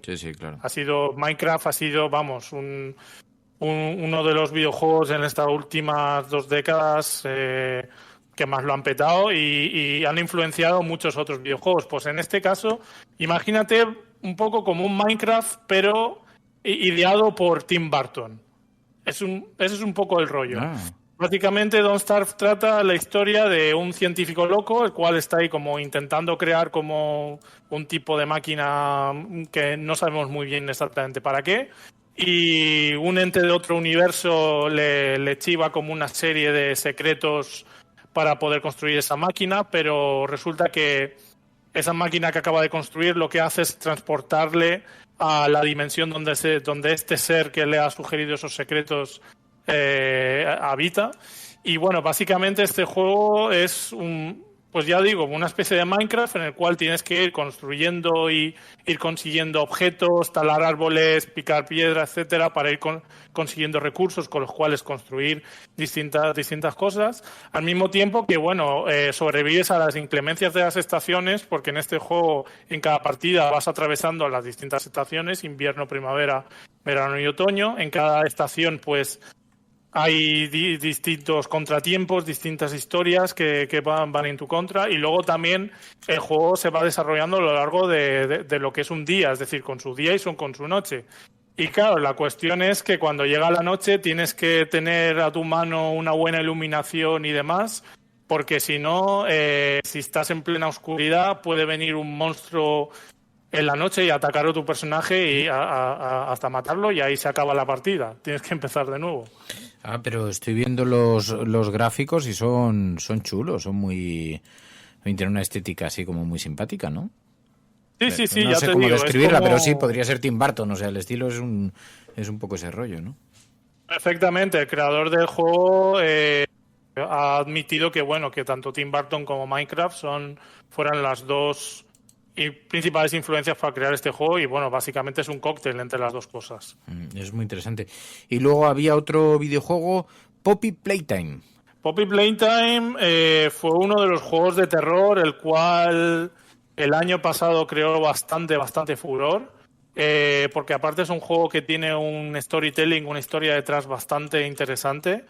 Sí, claro. Minecraft ha sido, uno de los videojuegos en estas últimas 2 décadas que más lo han petado y han influenciado muchos otros videojuegos. Pues en este caso, imagínate un poco como un Minecraft, pero ideado por Tim Burton. Ese es un poco el rollo. Básicamente, Don't Starve trata la historia de un científico loco, el cual está ahí como intentando crear como un tipo de máquina que no sabemos muy bien exactamente para qué. Y un ente de otro universo le chiva como una serie de secretos para poder construir esa máquina, pero resulta que esa máquina que acaba de construir lo que hace es transportarle a la dimensión donde este ser que le ha sugerido esos secretos habita. Y bueno, básicamente este juego es una especie de Minecraft en el cual tienes que ir construyendo y ir consiguiendo objetos, talar árboles, picar piedra, etcétera, para ir consiguiendo recursos con los cuales construir distintas cosas. Al mismo tiempo que, sobrevives a las inclemencias de las estaciones, porque en este juego, en cada partida, vas atravesando las distintas estaciones, invierno, primavera, verano y otoño. En cada estación, pues, hay distintos contratiempos, distintas historias que van en tu contra, y luego también el juego se va desarrollando a lo largo de lo que es un día, es decir, con su día y con su noche. Y claro, la cuestión es que cuando llega la noche tienes que tener a tu mano una buena iluminación y demás, porque si no, si estás en plena oscuridad, puede venir un monstruo en la noche y atacar a tu personaje y hasta matarlo, y ahí se acaba la partida. Tienes que empezar de nuevo. Pero estoy viendo los gráficos y son chulos, tienen una estética así como muy simpática, ¿no? Sí, no ya sé te cómo digo. describirla, pero sí, podría ser Tim Burton, o sea, el estilo es un poco ese rollo, ¿no? Perfectamente, el creador del juego ha admitido que tanto Tim Burton como Minecraft fueran las dos principales influencias para crear este juego, y básicamente es un cóctel entre las dos cosas. Es muy interesante. Y luego había otro videojuego, Poppy Playtime. Poppy Playtime fue uno de los juegos de terror el cual el año pasado creó bastante furor, porque aparte es un juego que tiene un storytelling, una historia detrás bastante interesante.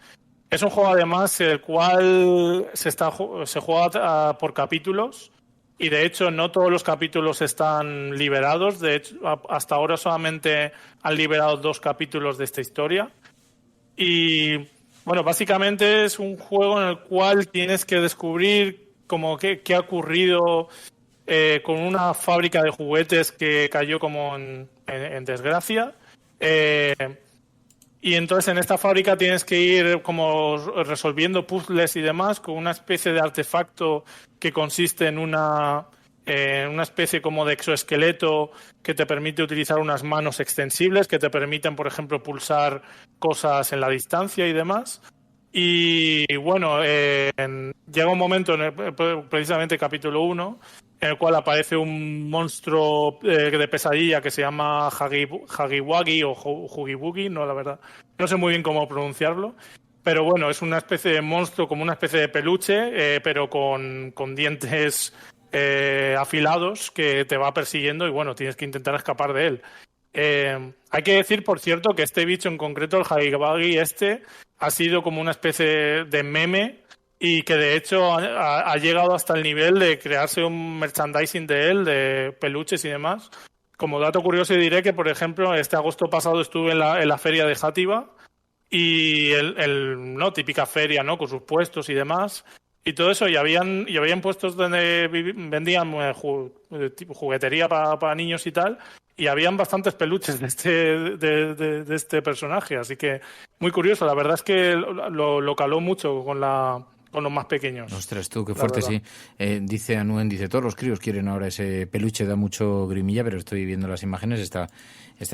Es un juego además el cual se juega por capítulos. Y de hecho no todos los capítulos están liberados. De hecho, hasta ahora solamente han liberado 2 capítulos de esta historia. Y básicamente es un juego en el cual tienes que descubrir como qué ha ocurrido con una fábrica de juguetes que cayó como en desgracia. Y entonces en esta fábrica tienes que ir como resolviendo puzzles y demás con una especie de artefacto que consiste en una especie como de exoesqueleto que te permite utilizar unas manos extensibles que te permiten, por ejemplo, pulsar cosas en la distancia y demás. Y llega un momento, precisamente capítulo 1, en el cual aparece un monstruo de pesadilla que se llama Hagiwagi o Hugibugi, no, la verdad, no sé muy bien cómo pronunciarlo, pero es una especie de monstruo, como una especie de peluche, pero con dientes afilados que te va persiguiendo y tienes que intentar escapar de él. Hay que decir, por cierto, que este bicho en concreto, el Hagiwagi ha sido como una especie de meme, y que de hecho ha llegado hasta el nivel de crearse un merchandising de él, de peluches y demás. Como dato curioso diré que, por ejemplo, este agosto pasado estuve en la feria de Játiva, y típica feria, ¿no?, con sus puestos y demás, y todo eso, y habían puestos donde vendían juguetería para niños y tal, y habían bastantes peluches de este personaje, así que muy curioso. La verdad es que lo caló mucho con los más pequeños. Ostras, tú, qué fuerte, sí. Dice Anuen, todos los críos quieren ahora ese peluche, da mucho grimilla, pero estoy viendo las imágenes, está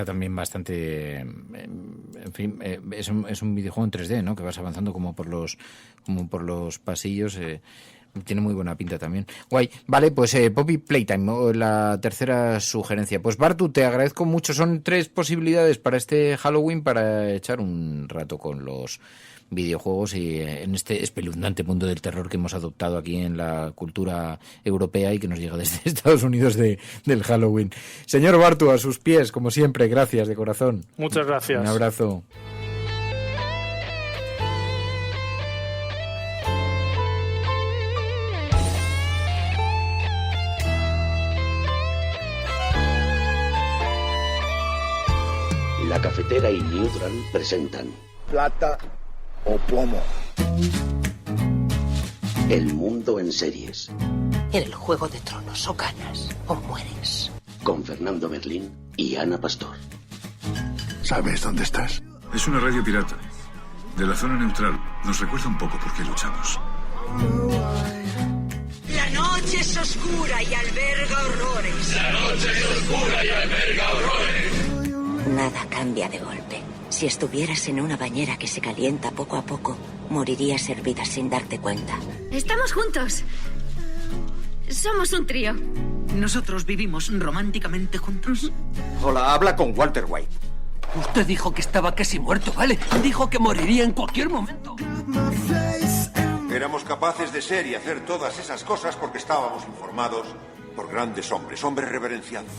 también bastante... en fin, es un videojuego en 3D, ¿no? Que vas avanzando como por los pasillos... tiene muy buena pinta también. Guay. Vale, pues Poppy Playtime, la tercera sugerencia. Pues Bartu, te agradezco mucho. Son 3 posibilidades para este Halloween para echar un rato con los videojuegos y en este espeluznante mundo del terror que hemos adoptado aquí en la cultura europea y que nos llega desde Estados Unidos del Halloween. Señor Bartu, a sus pies, como siempre, gracias de corazón. Muchas gracias. Un abrazo. La Cafetera y Neutral presentan Plata o plomo. El mundo en series. En el Juego de Tronos o ganas o mueres. Con Fernando Berlín y Ana Pastor. ¿Sabes dónde estás? Es una radio pirata. De la zona neutral. Nos recuerda un poco por qué luchamos. La noche es oscura y alberga horrores. La noche es oscura y alberga horrores. Nada cambia de golpe. Si estuvieras en una bañera que se calienta poco a poco, morirías hervida sin darte cuenta. Estamos juntos. Somos un trío. ¿Nosotros vivimos románticamente juntos? Hola, habla con Walter White. Usted dijo que estaba casi muerto, ¿vale? Dijo que moriría en cualquier momento. Éramos capaces de ser y hacer todas esas cosas porque estábamos informados por grandes hombres reverenciados.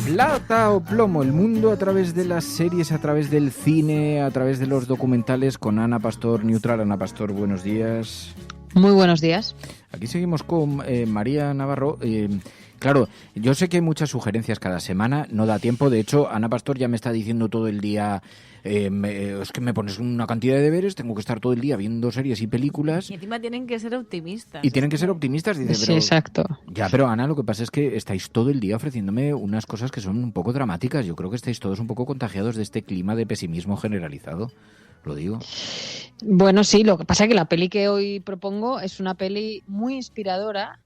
Plata o plomo, el mundo a través de las series, a través del cine, a través de los documentales, con Ana Pastor Neutral. Ana Pastor, buenos días. Muy buenos días. Aquí seguimos con María Navarro. Claro, yo sé que hay muchas sugerencias cada semana, no da tiempo. De hecho, Ana Pastor ya me está diciendo todo el día, es que me pones una cantidad de deberes, tengo que estar todo el día viendo series y películas. Y encima tienen que ser optimistas. Y tienen que ser optimistas, dice. Sí, pero, exacto. Ya, pero Ana, lo que pasa es que estáis todo el día ofreciéndome unas cosas que son un poco dramáticas. Yo creo que estáis todos un poco contagiados de este clima de pesimismo generalizado. Lo digo. Bueno, sí, lo que pasa es que la peli que hoy propongo es una peli muy inspiradora.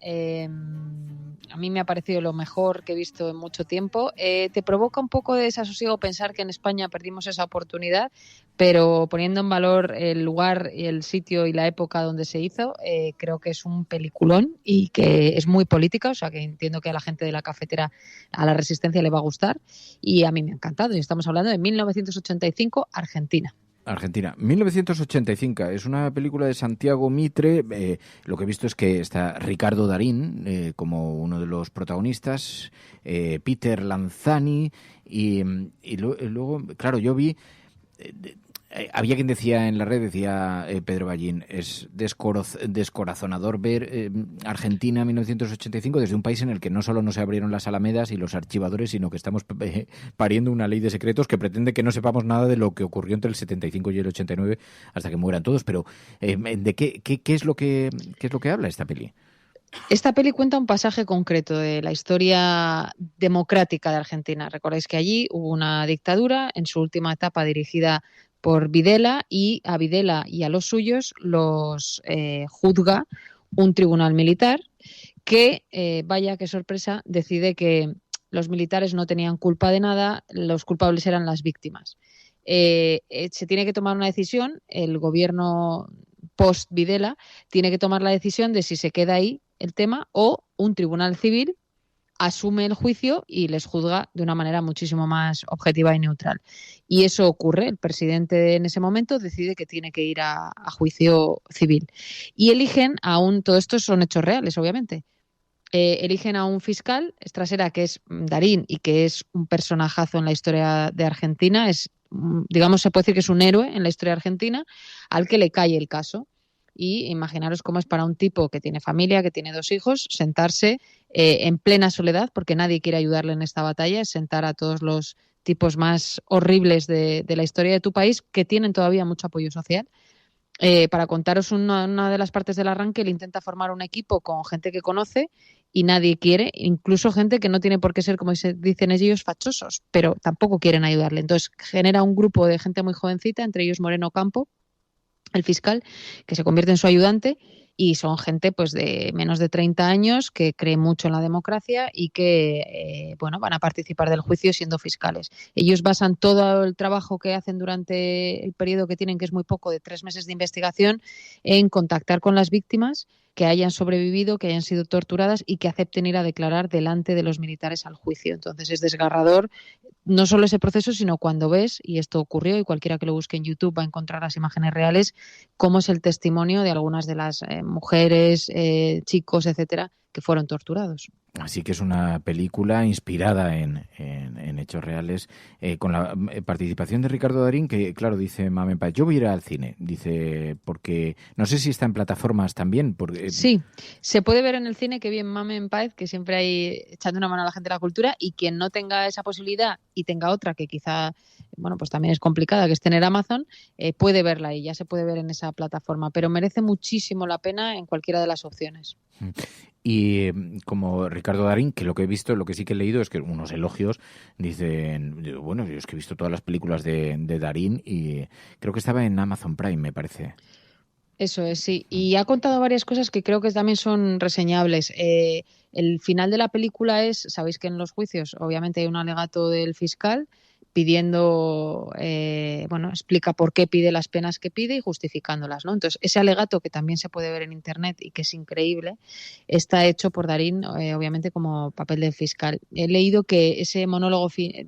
A mí me ha parecido lo mejor que he visto en mucho tiempo. Te provoca un poco de desasosiego pensar que en España perdimos esa oportunidad, pero poniendo en valor el lugar y el sitio y la época donde se hizo, creo que es un peliculón y que es muy política, o sea que entiendo que a la gente de la cafetera, a la Resistencia, le va a gustar y a mí me ha encantado. Y estamos hablando de 1985, Argentina. 1985, es una película de Santiago Mitre. Lo que he visto es que está Ricardo Darín como uno de los protagonistas, Peter Lanzani y luego, claro, yo vi... había quien decía en la red, decía Pedro Ballín, es descorazonador ver Argentina 1985 desde un país en el que no solo no se abrieron las alamedas y los archivadores, sino que estamos pariendo una ley de secretos que pretende que no sepamos nada de lo que ocurrió entre el 75 y el 89 hasta que mueran todos. Pero ¿de qué es lo que habla esta peli? Esta peli cuenta un pasaje concreto de la historia democrática de Argentina. Recordáis que allí hubo una dictadura, en su última etapa dirigida por Videla, y a Videla y a los suyos los juzga un tribunal militar que, vaya qué sorpresa, decide que los militares no tenían culpa de nada, los culpables eran las víctimas. Se tiene que tomar una decisión, el gobierno post-Videla tiene que tomar la decisión de si se queda ahí el tema o un tribunal civil asume el juicio y les juzga de una manera muchísimo más objetiva y neutral. Y eso ocurre. El presidente en ese momento decide que tiene que ir a juicio civil. Y eligen todo esto son hechos reales, obviamente. Eligen a un fiscal, Strasera, que es Darín y que es un personajazo en la historia de Argentina. Digamos, se puede decir que es un héroe en la historia argentina, al que le cae el caso. Y imaginaros cómo es para un tipo que tiene familia, que tiene 2 hijos, sentarse en plena soledad, porque nadie quiere ayudarle en esta batalla, es sentar a todos los tipos más horribles de la historia de tu país, que tienen todavía mucho apoyo social, Para contaros una de las partes del arranque, él intenta formar un equipo con gente que conoce y nadie quiere, incluso gente que no tiene por qué ser, como dicen ellos, fachosos, pero tampoco quieren ayudarle. Entonces genera un grupo de gente muy jovencita, entre ellos Moreno Campo, el fiscal, que se convierte en su ayudante, y son gente pues de menos de 30 años que cree mucho en la democracia y que van a participar del juicio siendo fiscales. Ellos basan todo el trabajo que hacen durante el periodo que tienen, que es muy poco, de 3 meses de investigación, en contactar con las víctimas que hayan sobrevivido, que hayan sido torturadas y que acepten ir a declarar delante de los militares al juicio. Entonces es desgarrador no solo ese proceso, sino cuando ves, y esto ocurrió, y cualquiera que lo busque en YouTube va a encontrar las imágenes reales, cómo es el testimonio de algunas de las mujeres, chicos, etcétera, que fueron torturados. Así que es una película inspirada en hechos reales, con la participación de Ricardo Darín, que, claro, dice Mame en Paz, yo voy a ir al cine, dice, porque no sé si está en plataformas también. Porque... Sí, se puede ver en el cine, que bien Mame en Paz, que siempre hay echando una mano a la gente de la cultura, y quien no tenga esa posibilidad y tenga otra que quizá, pues también es complicada, que es tener Amazon, puede verla y ya se puede ver en esa plataforma, pero merece muchísimo la pena en cualquiera de las opciones. Y como Ricardo Darín, que lo que he visto, lo que sí que he leído es que unos elogios dicen, bueno, yo es que he visto todas las películas de Darín y creo que estaba en Amazon Prime, me parece. Eso es, sí. Y ha contado varias cosas que creo que también son reseñables. El final de la película sabéis que en los juicios obviamente hay un alegato del fiscal pidiendo, explica por qué pide las penas que pide y justificándolas, ¿no? Entonces, ese alegato, que también se puede ver en internet y que es increíble, está hecho por Darín, obviamente, como papel del fiscal. He leído que ese monólogo se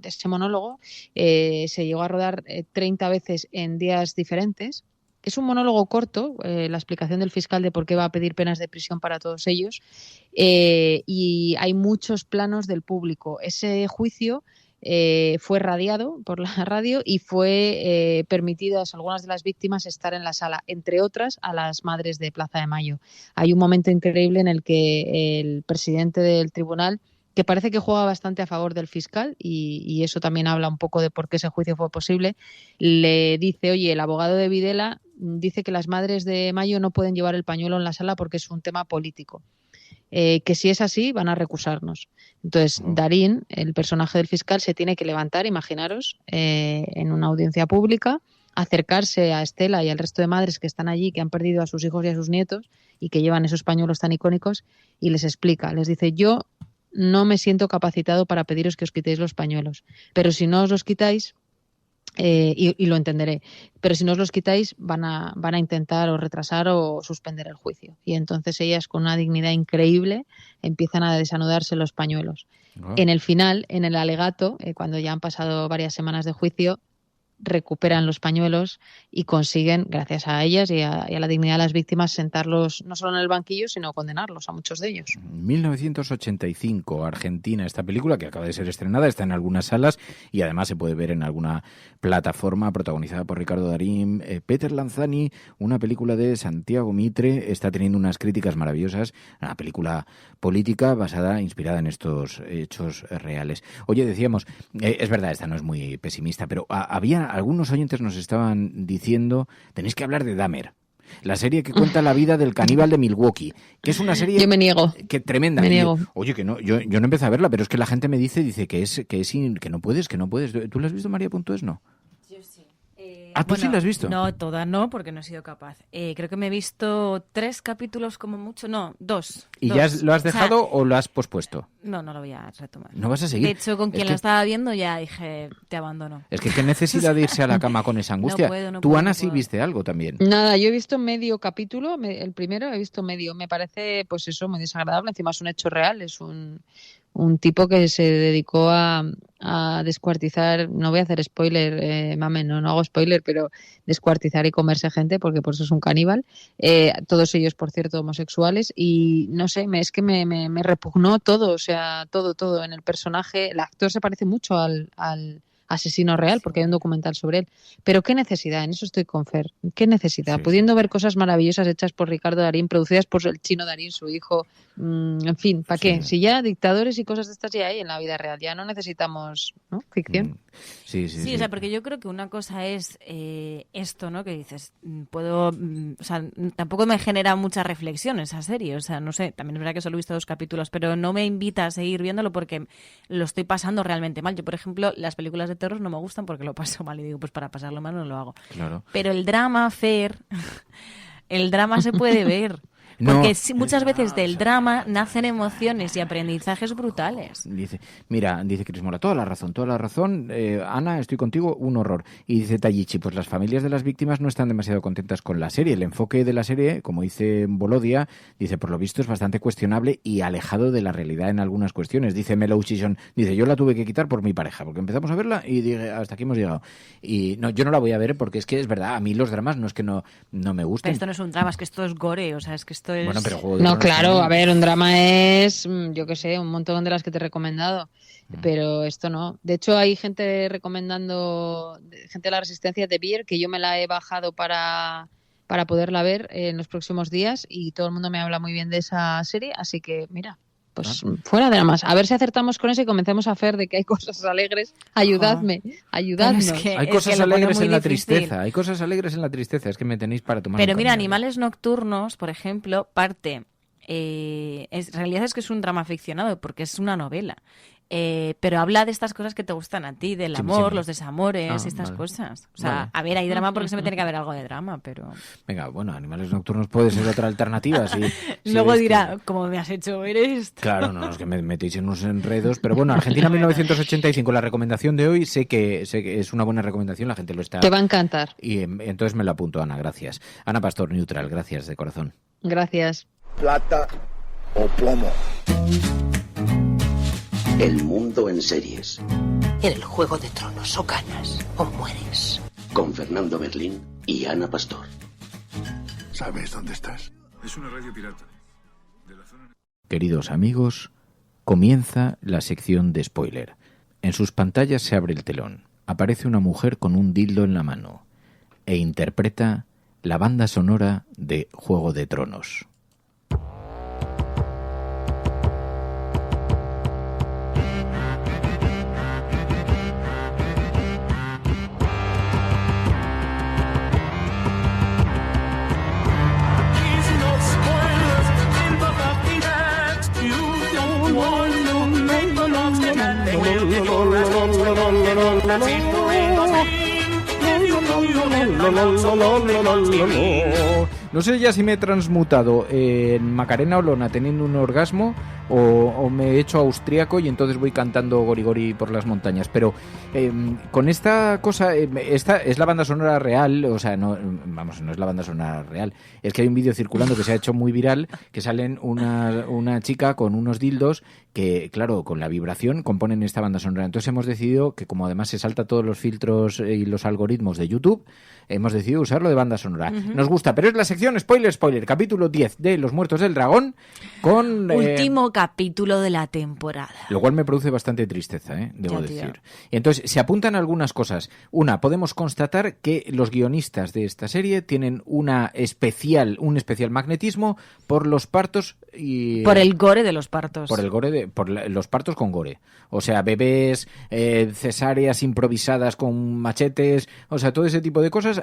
llegó a rodar 30 veces en días diferentes. Es un monólogo corto, la explicación del fiscal de por qué va a pedir penas de prisión para todos ellos, y hay muchos planos del público. Ese juicio fue radiado por la radio y fue permitido a algunas de las víctimas estar en la sala, entre otras a las madres de Plaza de Mayo. Hay un momento increíble en el que el presidente del tribunal, que parece que juega bastante a favor del fiscal, y eso también habla un poco de por qué ese juicio fue posible, le dice, oye, el abogado de Videla dice que las madres de Mayo no pueden llevar el pañuelo en la sala porque es un tema político. Que si es así van a recusarnos. Entonces Darín, el personaje del fiscal, se tiene que levantar, imaginaros, en una audiencia pública, acercarse a Estela y al resto de madres que están allí, que han perdido a sus hijos y a sus nietos y que llevan esos pañuelos tan icónicos, y les explica, les dice, yo no me siento capacitado para pediros que os quitéis los pañuelos, pero si no os los quitáis, y lo entenderé, pero si no os los quitáis van a intentar o retrasar o suspender el juicio. Y entonces ellas, con una dignidad increíble, empiezan a desanudarse los pañuelos. En el final, en el alegato, cuando ya han pasado varias semanas de juicio, recuperan los pañuelos y consiguen, gracias a ellas y a la dignidad de las víctimas, sentarlos no solo en el banquillo, sino condenarlos a muchos de ellos. 1985, Argentina, esta película que acaba de ser estrenada, está en algunas salas y además se puede ver en alguna plataforma, protagonizada por Ricardo Darín, Peter Lanzani, una película de Santiago Mitre, está teniendo unas críticas maravillosas, una película política inspirada en estos hechos reales. Oye, decíamos, es verdad, esta no es muy pesimista, pero algunos oyentes nos estaban diciendo, tenéis que hablar de Dahmer, la serie que cuenta la vida del caníbal de Milwaukee, que es una serie... Yo me niego. Que tremenda. Me niego. Oye, que no, yo no empecé a verla, pero es que la gente me dice que no puedes. ¿Tú la has visto, María.es? No. Yo sí. ¿Tú sí la has visto? No, toda no, porque no he sido capaz. Creo que me he visto 3 capítulos como mucho. No, 2. ¿Y ya lo has dejado o lo has pospuesto? No lo voy a retomar. ¿No vas a seguir? De hecho, con quien lo estaba viendo ya dije, te abandono. Es que qué necesidad de irse a la cama con esa angustia. No Tú, puedo, Ana, sí viste algo también. Nada, yo he visto medio capítulo, el primero he visto medio. Me parece, pues eso, muy desagradable. Encima es un hecho real, es un tipo que se dedicó a descuartizar, no voy a hacer spoiler, no hago spoiler, pero descuartizar y comerse gente, porque por eso es un caníbal, todos ellos, por cierto, homosexuales, y no sé, es que me repugnó todo, o sea, todo en el personaje. El actor se parece mucho al asesino real, porque hay un documental sobre él. Pero qué necesidad, en eso estoy con Fer, qué necesidad, pudiendo ver cosas maravillosas hechas por Ricardo Darín, producidas por el chino Darín, su hijo, en fin, ¿para qué? Si ya dictadores y cosas de estas ya hay en la vida real, ya no necesitamos, ¿no?, ficción. Sí, o sea, porque yo creo que una cosa es esto, ¿no?, que dices, o sea, tampoco me genera mucha reflexión esa serie, o sea, no sé, también es verdad que solo he visto 2 capítulos, pero no me invita a seguir viéndolo porque lo estoy pasando realmente mal. Yo, por ejemplo, las películas de terror no me gustan porque lo paso mal y digo, pues para pasarlo mal no lo hago. Claro. Pero el drama, Fer, el drama se puede ver. Porque muchas veces del drama nacen emociones y aprendizajes brutales. Dice Cris Mora, toda la razón. Ana, estoy contigo, un horror. Y dice Tayichi, pues las familias de las víctimas no están demasiado contentas con la serie. El enfoque de la serie, como dice Bolodia, dice, por lo visto es bastante cuestionable y alejado de la realidad en algunas cuestiones. Dice Melo Chison, dice, yo la tuve que quitar por mi pareja, porque empezamos a verla y dije, hasta aquí hemos llegado. Y no, yo no la voy a ver porque es que es verdad, a mí los dramas no es que no me gusten. Pero esto no es un drama, es que esto es gore, o sea, es que esto es... Bueno, pero no, claro, a ver, un drama es, yo qué sé, un montón de las que te he recomendado, pero esto no. De hecho, hay gente recomendando, gente de la Resistencia de Beer, que yo me la he bajado para poderla ver en los próximos días y todo el mundo me habla muy bien de esa serie, así que mira, pues fuera dramas. A ver si acertamos con eso y convencemos a Fer de que hay cosas alegres. Ayudadnos. Es que hay cosas alegres en la tristeza. Hay cosas alegres en la tristeza. Es que me tenéis para tomar. Pero mira, Animales Nocturnos, por ejemplo, parte. En realidad es que es un drama ficcionado porque es una novela. Pero habla de estas cosas que te gustan a ti, del amor, los desamores, estas cosas. O sea, a ver, hay drama porque siempre tiene que haber algo de drama, pero... Venga, bueno, Animales Nocturnos puede ser otra alternativa. Luego dirá, ¿cómo me has hecho ver esto? Claro, no, es que me metéis en unos enredos. Pero bueno, Argentina 1985, la recomendación de hoy, sé que es una buena recomendación, la gente lo está... Te va a encantar. Y entonces me lo apunto, Ana, gracias. Ana Pastor, Neutral, gracias de corazón. Gracias. Plata o plomo. El mundo en series. En el Juego de Tronos, o ganas o mueres. Con Fernando Berlín y Ana Pastor. ¿Sabes dónde estás? Es una radio pirata. Queridos amigos, comienza la sección de spoiler. En sus pantallas se abre el telón. Aparece una mujer con un dildo en la mano e interpreta la banda sonora de Juego de Tronos. No sé ya si me he transmutado en Macarena Olona teniendo un orgasmo o me he hecho austríaco y entonces voy cantando Gori Gori por las montañas, pero con esta cosa, esta es la banda sonora real, o sea, no es la banda sonora real, es que hay un vídeo circulando que se ha hecho muy viral, que salen una chica con unos dildos que, claro, con la vibración componen esta banda sonora. Entonces hemos decidido que, como además se salta todos los filtros y los algoritmos de YouTube, hemos decidido usarlo de banda sonora. Nos gusta, pero es la sección spoiler, capítulo 10 de Los Muertos del Dragón, con... último capítulo de la temporada. Lo cual me produce bastante tristeza, debo decir. Y entonces, se apuntan algunas cosas. Una, podemos constatar que los guionistas de esta serie tienen un especial magnetismo por los partos y... Por el gore de los partos. Por los partos con gore. O sea, bebés, cesáreas improvisadas con machetes, o sea, todo ese tipo de cosas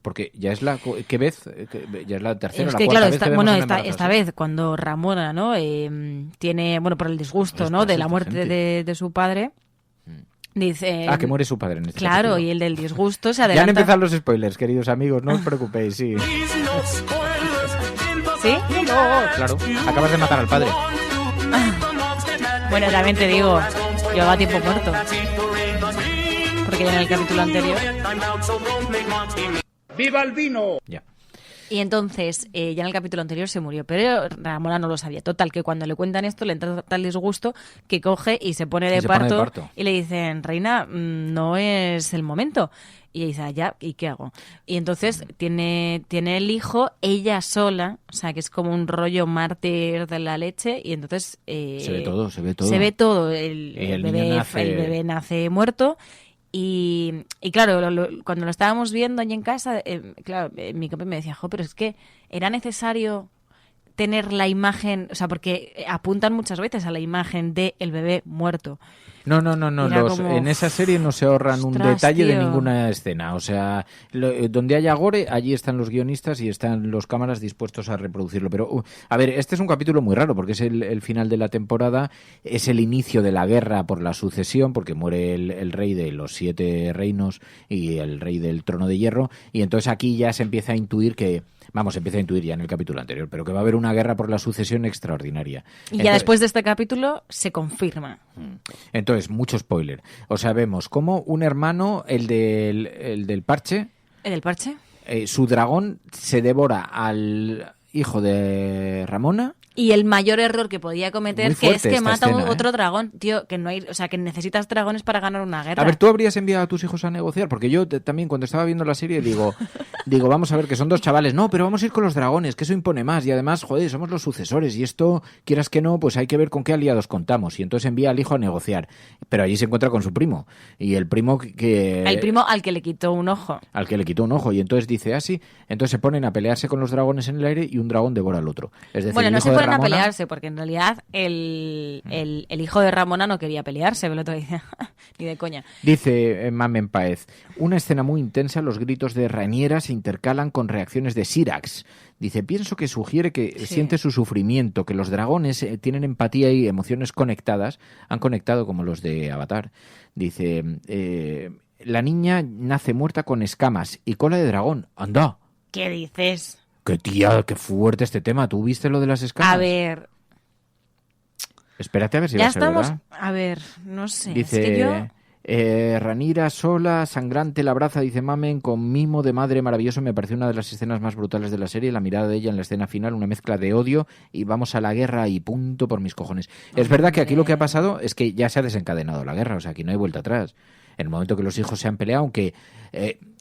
porque ya es la ya es la tercera, es la que cuarta claro, vez esta vez cuando Ramona, ¿no? Tiene, por el disgusto, ¿no? De la muerte de su padre. Dice, que muere su padre en este claro, capítulo. Y el del disgusto se adelanta. Ya han empezado los spoilers, queridos amigos, no os preocupéis, sí. ¿Sí? No, claro, acabas de matar al padre. Bueno, también te digo, llevaba tiempo muerto. Porque ya en el capítulo anterior... ¡Viva el vino! Ya. Y entonces, ya en el capítulo anterior se murió, pero Ramona no lo sabía. Total, que cuando le cuentan esto, le entra tal disgusto que coge y se pone de parto y le dicen, reina, no es el momento. Y ella dice, ya, ¿y qué hago? Y entonces tiene el hijo ella sola, o sea, que es como un rollo mártir de la leche, y entonces... se ve todo. Se ve todo. El bebé nace muerto. Y claro, cuando lo estábamos viendo allí en casa, claro, mi compa me decía, pero es que era necesario tener la imagen, o sea, porque apuntan muchas veces a la imagen de el bebé muerto. No. En esa serie no se ahorran un detalle de ninguna escena. O sea, donde haya gore, allí están los guionistas y están los cámaras dispuestos a reproducirlo. Pero, a ver, este es un capítulo muy raro porque es el final de la temporada, es el inicio de la guerra por la sucesión, porque muere el rey de los 7 reinos y el rey del trono de hierro. Y entonces aquí ya se empieza a intuir que... Vamos, empieza a intuir ya en el capítulo anterior, pero que va a haber una guerra por la sucesión extraordinaria. Y ya después de este capítulo se confirma. Entonces, mucho spoiler. O sea, vemos cómo un hermano, el del parche... ¿El del parche? Su dragón se devora al hijo de Ramona. Y el mayor error que podía cometer, que es que mata escena, otro dragón, tío, que no hay, o sea, que necesitas dragones para ganar una guerra. A ver, ¿tú habrías enviado a tus hijos a negociar? Porque yo también cuando estaba viendo la serie digo, vamos a ver, que son 2 chavales, no, pero vamos a ir con los dragones, que eso impone más, y además, joder, somos los sucesores, y esto, quieras que no, pues hay que ver con qué aliados contamos, y entonces envía al hijo a negociar, pero allí se encuentra con su primo, y el primo que... El primo al que le quitó un ojo. Al que le quitó un ojo, y entonces dice así, entonces se ponen a pelearse con los dragones en el aire, y un dragón devora al otro. Es decir, bueno, no se ponen Ramona, a pelearse, porque en realidad el hijo de Ramona no quería pelearse, el otro dice, ni de coña. Dice Mamen Páez, una escena muy intensa, los gritos de Rhaenyra se intercalan con reacciones de Syrax. Dice, pienso que sugiere que siente su sufrimiento, que los dragones tienen empatía y emociones conectadas, han conectado como los de Avatar. Dice, la niña nace muerta con escamas y cola de dragón. ¡Anda! ¿Qué dices? ¡Qué tía, qué fuerte este tema! ¿Tú viste lo de las escamas? A ver... Espérate a ver si ya va a ser estamos, verdad. A ver, no sé. Dice, es que yo... Rhaenyra sola, sangrante, la abraza, dice Mamen, con mimo de madre maravilloso. Me pareció una de las escenas más brutales de la serie. La mirada de ella en la escena final, una mezcla de odio y vamos a la guerra y punto por mis cojones. Es verdad que aquí lo que ha pasado es que ya se ha desencadenado la guerra, o sea, aquí no hay vuelta atrás. En el momento que los hijos se han peleado, aunque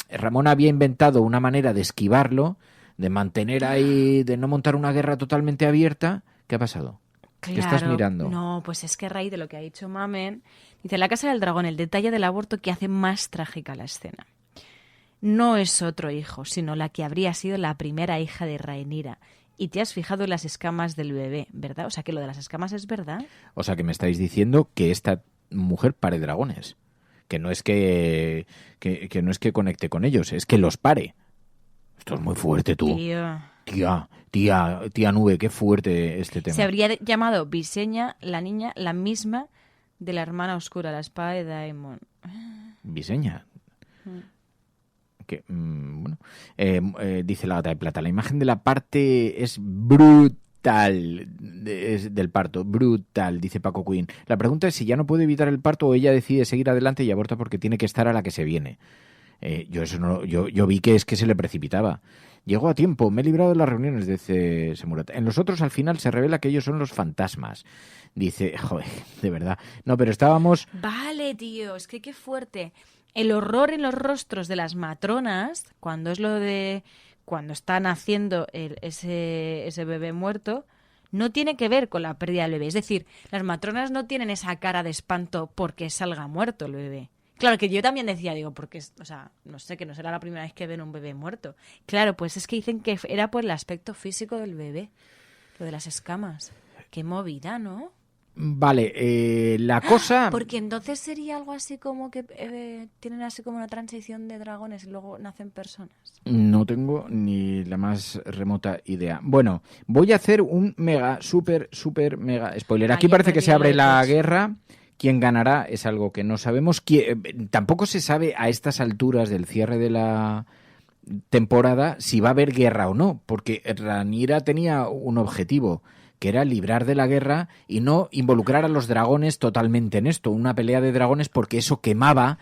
Ramón había inventado una manera de esquivarlo, de mantener ahí, de no montar una guerra totalmente abierta, ¿qué ha pasado? Claro, ¿qué estás mirando? No, pues es que a raíz de lo que ha dicho Mamen, dice, La Casa del Dragón, el detalle del aborto que hace más trágica la escena. No es otro hijo, sino la que habría sido la primera hija de Rhaenyra. Y te has fijado en las escamas del bebé, ¿verdad? O sea, que lo de las escamas es verdad. O sea, que me estáis diciendo que esta mujer pare dragones. Que no es que no es que conecte con ellos, es que los pare. Esto es muy fuerte, tú. Tía Nube, qué fuerte este tema. Se habría llamado Visenya, la niña, la misma de la hermana oscura, la espada de Daemon. Visenya. Que, bueno, dice la Gata de Plata, la imagen de la parte es brutal, del parto, brutal, dice Paco Quinn. La pregunta es si ya no puede evitar el parto o ella decide seguir adelante y aborta porque tiene que estar a la que se viene. Yo vi que es que se le precipitaba. Llegó a tiempo, me he librado de las reuniones, dice Semurat. En los otros al final se revela que ellos son los fantasmas. Dice, joder, de verdad. No, pero estábamos... Vale, tío, es que qué fuerte. El horror en los rostros de las matronas, cuando es lo de... cuando están haciendo ese bebé muerto, no tiene que ver con la pérdida del bebé. Es decir, las matronas no tienen esa cara de espanto porque salga muerto el bebé. Claro, que yo también decía, digo, porque, o sea, no sé, que no será la primera vez que ven un bebé muerto. Claro, pues es que dicen que era por el aspecto físico del bebé, lo de las escamas. Qué movida, ¿no? Vale, la cosa... Porque entonces sería algo así como que tienen así como una transición de dragones y luego nacen personas. No tengo ni la más remota idea. Bueno, voy a hacer un mega, super mega spoiler. Aquí parece que se abre la guerra... ¿Quién ganará? Es algo que no sabemos. Tampoco se sabe a estas alturas del cierre de la temporada si va a haber guerra o no, porque Rhaenyra tenía un objetivo, que era librar de la guerra y no involucrar a los dragones totalmente en esto, una pelea de dragones, porque eso quemaba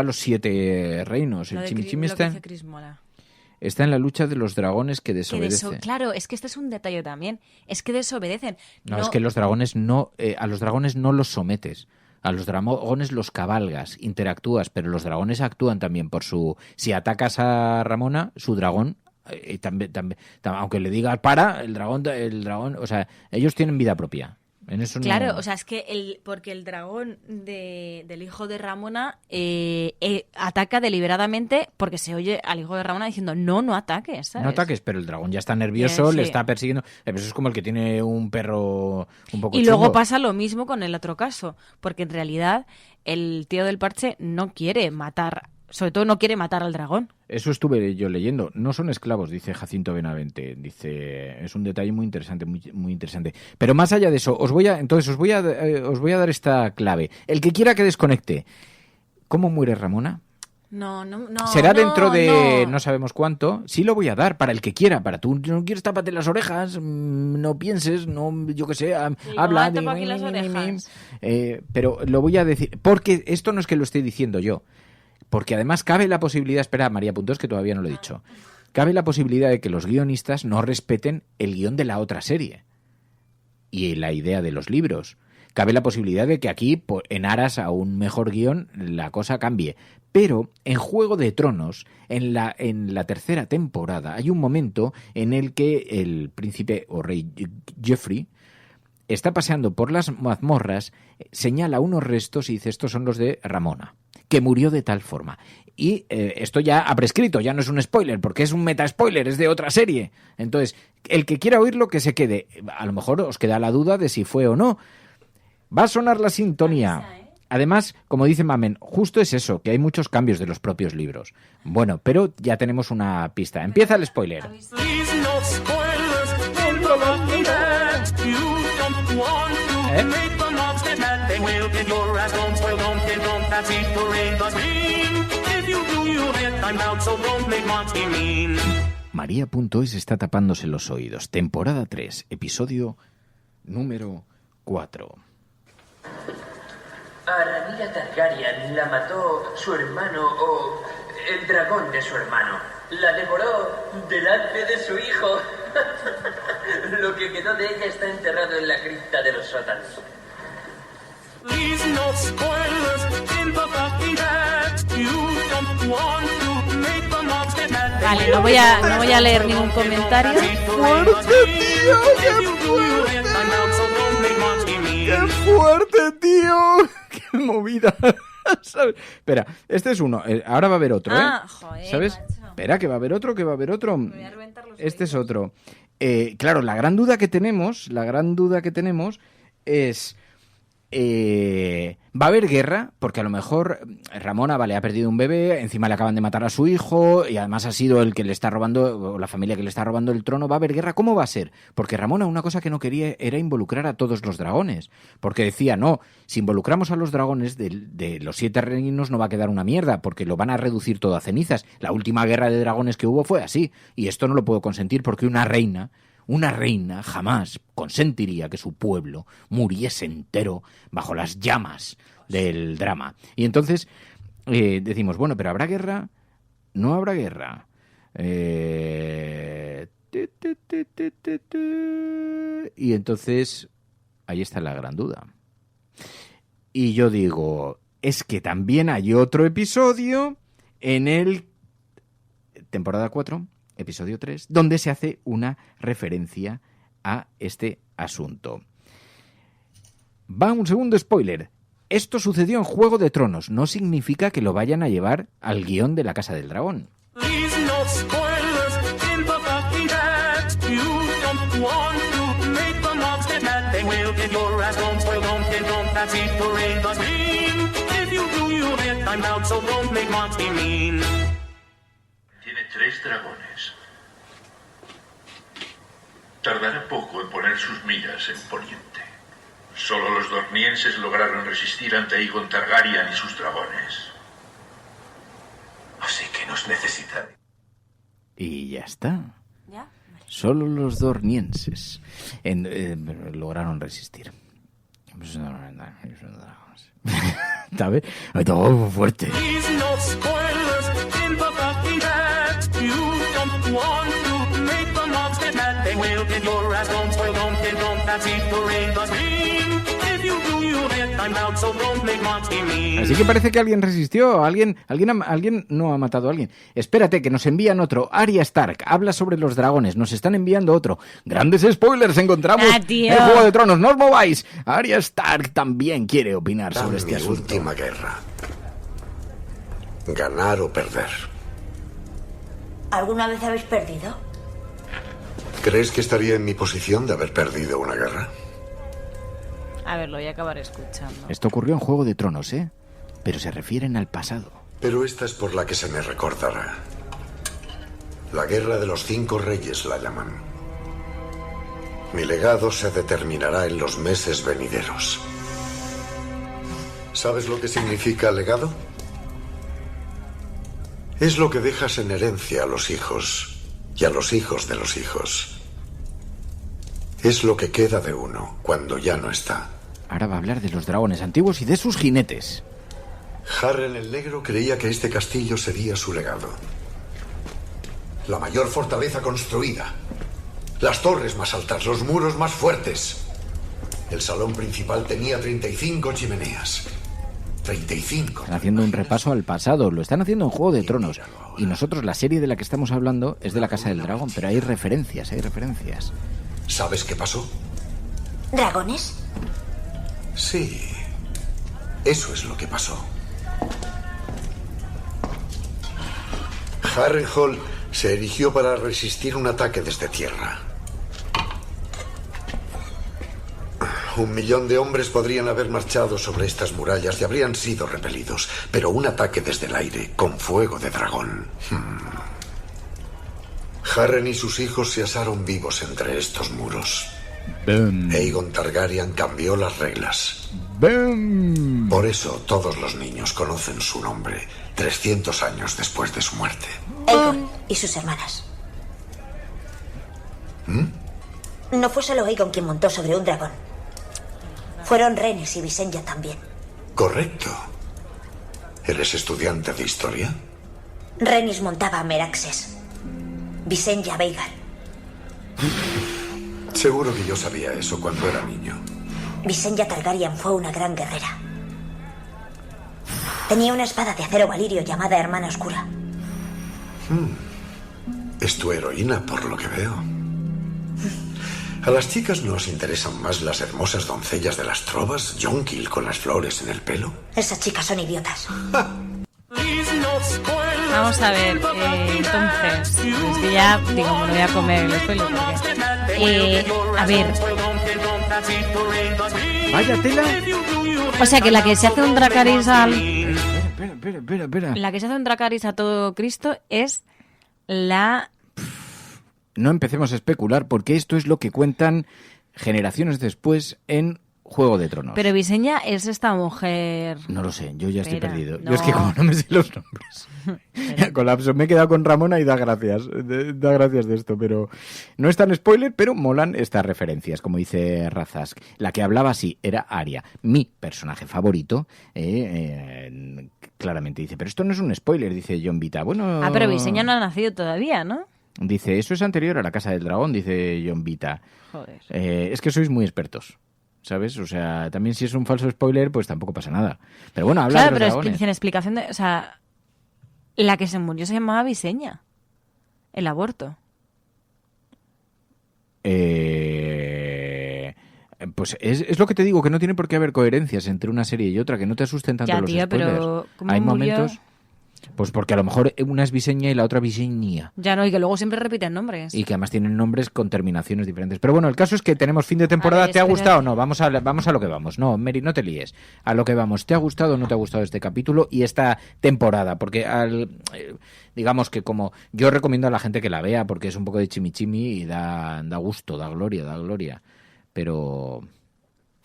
los 7 reinos. El chimichimi está en la lucha de los dragones que desobedecen. Claro, es que este es un detalle también. Es que desobedecen. No, es que los dragones a los dragones no los sometes. A los dragones los cabalgas, interactúas, pero los dragones actúan también por su... Si atacas a Ramona, su dragón, también, aunque le digas para, el dragón, o sea, ellos tienen vida propia. En eso claro, no... o sea, es que porque el dragón del hijo de Ramona ataca deliberadamente porque se oye al hijo de Ramona diciendo no ataques, ¿sabes? No ataques, pero el dragón ya está nervioso, le está persiguiendo. Eso es como el que tiene un perro un poco Y chungo. luego pasa lo mismo con el otro caso, porque en realidad el tío del parche no quiere matar, sobre todo no quiere matar al dragón. Eso estuve yo leyendo. No son esclavos, dice Jacinto Benavente. Dice, es un detalle muy interesante, muy interesante. Pero más allá de eso, os voy a dar esta clave. El que quiera que desconecte. ¿Cómo muere Ramona? No. Será dentro de no sabemos cuánto. Sí lo voy a dar para el que quiera. Para tú no quieres, tápate las orejas, no pienses, no, yo qué sé, habla. Las orejas. Pero lo voy a decir, porque esto no es que lo esté diciendo yo. Porque además cabe la posibilidad, espera, María Puntos, que todavía no lo he dicho, cabe la posibilidad de que los guionistas no respeten el guión de la otra serie y la idea de los libros. Cabe la posibilidad de que aquí, en aras a un mejor guión, la cosa cambie. Pero en Juego de Tronos, en la tercera temporada, hay un momento en el que el príncipe o rey Joffrey está paseando por las mazmorras, señala unos restos y dice, estos son los de Ramona, que murió de tal forma. Y esto ya ha prescrito, ya no es un spoiler, porque es un meta-spoiler, es de otra serie. Entonces, el que quiera oírlo, que se quede. A lo mejor os queda la duda de si fue o no. Va a sonar la sintonía. Además, como dice Mamen, justo es eso, que hay muchos cambios de los propios libros. Bueno, pero ya tenemos una pista. Empieza el spoiler. María.es está tapándose los oídos. Temporada 3, episodio número 4. A Rhaenyra Targaryen la mató su hermano o el dragón de su hermano. La devoró delante de su hijo. Lo que quedó de ella está enterrado en la cripta de los sótanos. Vale, no voy a leer ningún comentario. ¡Qué fuerte, tío! ¡Qué fuerte, tío! ¡Qué movida! ¿Sabes? Espera, este es uno. Ahora va a haber otro, ¿eh? Joder, ¿sabes? Macho. Espera, que va a haber otro. Me voy a reventar los Este es oídos. otro. Claro, la gran duda que tenemos es... va a haber guerra, porque a lo mejor Ramona, ha perdido un bebé, encima le acaban de matar a su hijo, y además ha sido el que le está robando, o la familia que le está robando el trono. Va a haber guerra. ¿Cómo va a ser? Porque Ramona una cosa que no quería era involucrar a todos los dragones, porque decía, no, si involucramos a los dragones de los 7 reinos no va a quedar una mierda, porque lo van a reducir todo a cenizas. La última guerra de dragones que hubo fue así, y esto no lo puedo consentir porque una reina jamás consentiría que su pueblo muriese entero bajo las llamas del drama. Y entonces decimos, bueno, pero ¿habrá guerra? ¿No habrá guerra? Y entonces ahí está la gran duda. Y yo digo, es que también hay otro episodio en el temporada 4, episodio 3, donde se hace una referencia a este asunto. Va un segundo spoiler. Esto sucedió en Juego de Tronos. No significa que lo vayan a llevar al guión de la Casa del Dragón. Tiene 3 dragones. Tardará poco en poner sus miras en Poniente. Solo los dornienses lograron resistir ante Aegon Targaryen y sus dragones. Así que nos necesitan. Y ya está. ¿Ya? Solo los dornienses lograron resistir. ¿Sabes? Todo fuerte. Así que parece que alguien resistió, alguien no ha matado a alguien. Espérate, que nos envían otro. Arya Stark habla sobre los dragones, nos están enviando otro. Grandes spoilers encontramos en Juego de Tronos, no os mováis. Arya Stark también quiere opinar sobre este asunto. Última guerra. Ganar o perder. ¿Alguna vez habéis perdido? ¿Crees que estaría en mi posición de haber perdido una guerra? A ver, lo voy a acabar escuchando. Esto ocurrió en Juego de Tronos, ¿eh? Pero se refieren al pasado. Pero esta es por la que se me recordará. La Guerra de los 5 Reyes la llaman. Mi legado se determinará en los meses venideros. ¿Sabes lo que significa legado? Es lo que dejas en herencia a los hijos y a los hijos de los hijos. Es lo que queda de uno cuando ya no está. Ahora va a hablar de los dragones antiguos y de sus jinetes. Harren el Negro creía que este castillo sería su legado. La mayor fortaleza construida. Las torres más altas, los muros más fuertes. El salón principal tenía 35 chimeneas. 35. Están haciendo un repaso al pasado, lo están haciendo en Juego de Tronos. Y nosotros, la serie de la que estamos hablando es de la Casa del Dragón, pero hay referencias. ¿Sabes qué pasó? ¿Dragones? Sí, eso es lo que pasó. Harrenhal se erigió para resistir un ataque desde tierra. 1 millón de hombres podrían haber marchado sobre estas murallas y habrían sido repelidos, pero un ataque desde el aire, con fuego de dragón. Harren y sus hijos se asaron vivos entre estos muros. Aegon Targaryen cambió las reglas. Por eso todos los niños conocen su nombre 300 años después de su muerte. Aegon y sus hermanas. No fue solo Aegon quien montó sobre un dragón. Fueron Rhaenys y Visenya también. Correcto. ¿Eres estudiante de historia? Rhaenys montaba a Meraxes. Visenya a Veigar. Seguro que yo sabía eso cuando era niño. Visenya Targaryen fue una gran guerrera. Tenía una espada de acero valirio llamada Hermana Oscura. Es tu heroína, por lo que veo. ¿A las chicas nos interesan más las hermosas doncellas de las trovas? Jonquil con las flores en el pelo. Esas chicas son idiotas. Vamos a ver, entonces, es que ya, digo, me lo voy a comer el spoiler porque... a ver... ¡Vaya tela! O sea, que la que se hace un Dracarys al... Espera. La que se hace un Dracarys a todo Cristo es la... No empecemos a especular, porque esto es lo que cuentan generaciones después en Juego de Tronos. Pero Visenya es esta mujer... No lo sé, yo ya estoy perdido. No. Yo es que como no me sé los nombres. Colapso, me he quedado con Ramona y da gracias de esto, pero no es tan spoiler, pero molan estas referencias, como dice Razask. La que hablaba así era Arya, mi personaje favorito, claramente dice, pero esto no es un spoiler, dice Jon Vita. Bueno... pero Visenya no ha nacido todavía, ¿no? Dice, eso es anterior a la Casa del Dragón, dice Jon Vita. Joder. Es que sois muy expertos, ¿sabes? O sea, también si es un falso spoiler, pues tampoco pasa nada. Pero bueno, habla de los dragones. Claro, pero en explicación de... O sea, la que se murió se llamaba Visenya. El aborto. Pues es lo que te digo, que no tiene por qué haber coherencias entre una serie y otra, que no te asusten tanto los spoilers. Pero ¿cómo hay murió? momentos... Pues porque a lo mejor una es Visenya y la otra Visenya. Ya no, y que luego siempre repiten nombres. Y que además tienen nombres con terminaciones diferentes. Pero bueno, el caso es que tenemos fin de temporada. ¿Te ha gustado o no? Vamos a lo que vamos. No, Mary, no te líes. A lo que vamos. ¿Te ha gustado o no te ha gustado este capítulo y esta temporada? Porque digamos que como yo recomiendo a la gente que la vea porque es un poco de chimichimi y da gusto, da gloria. Pero...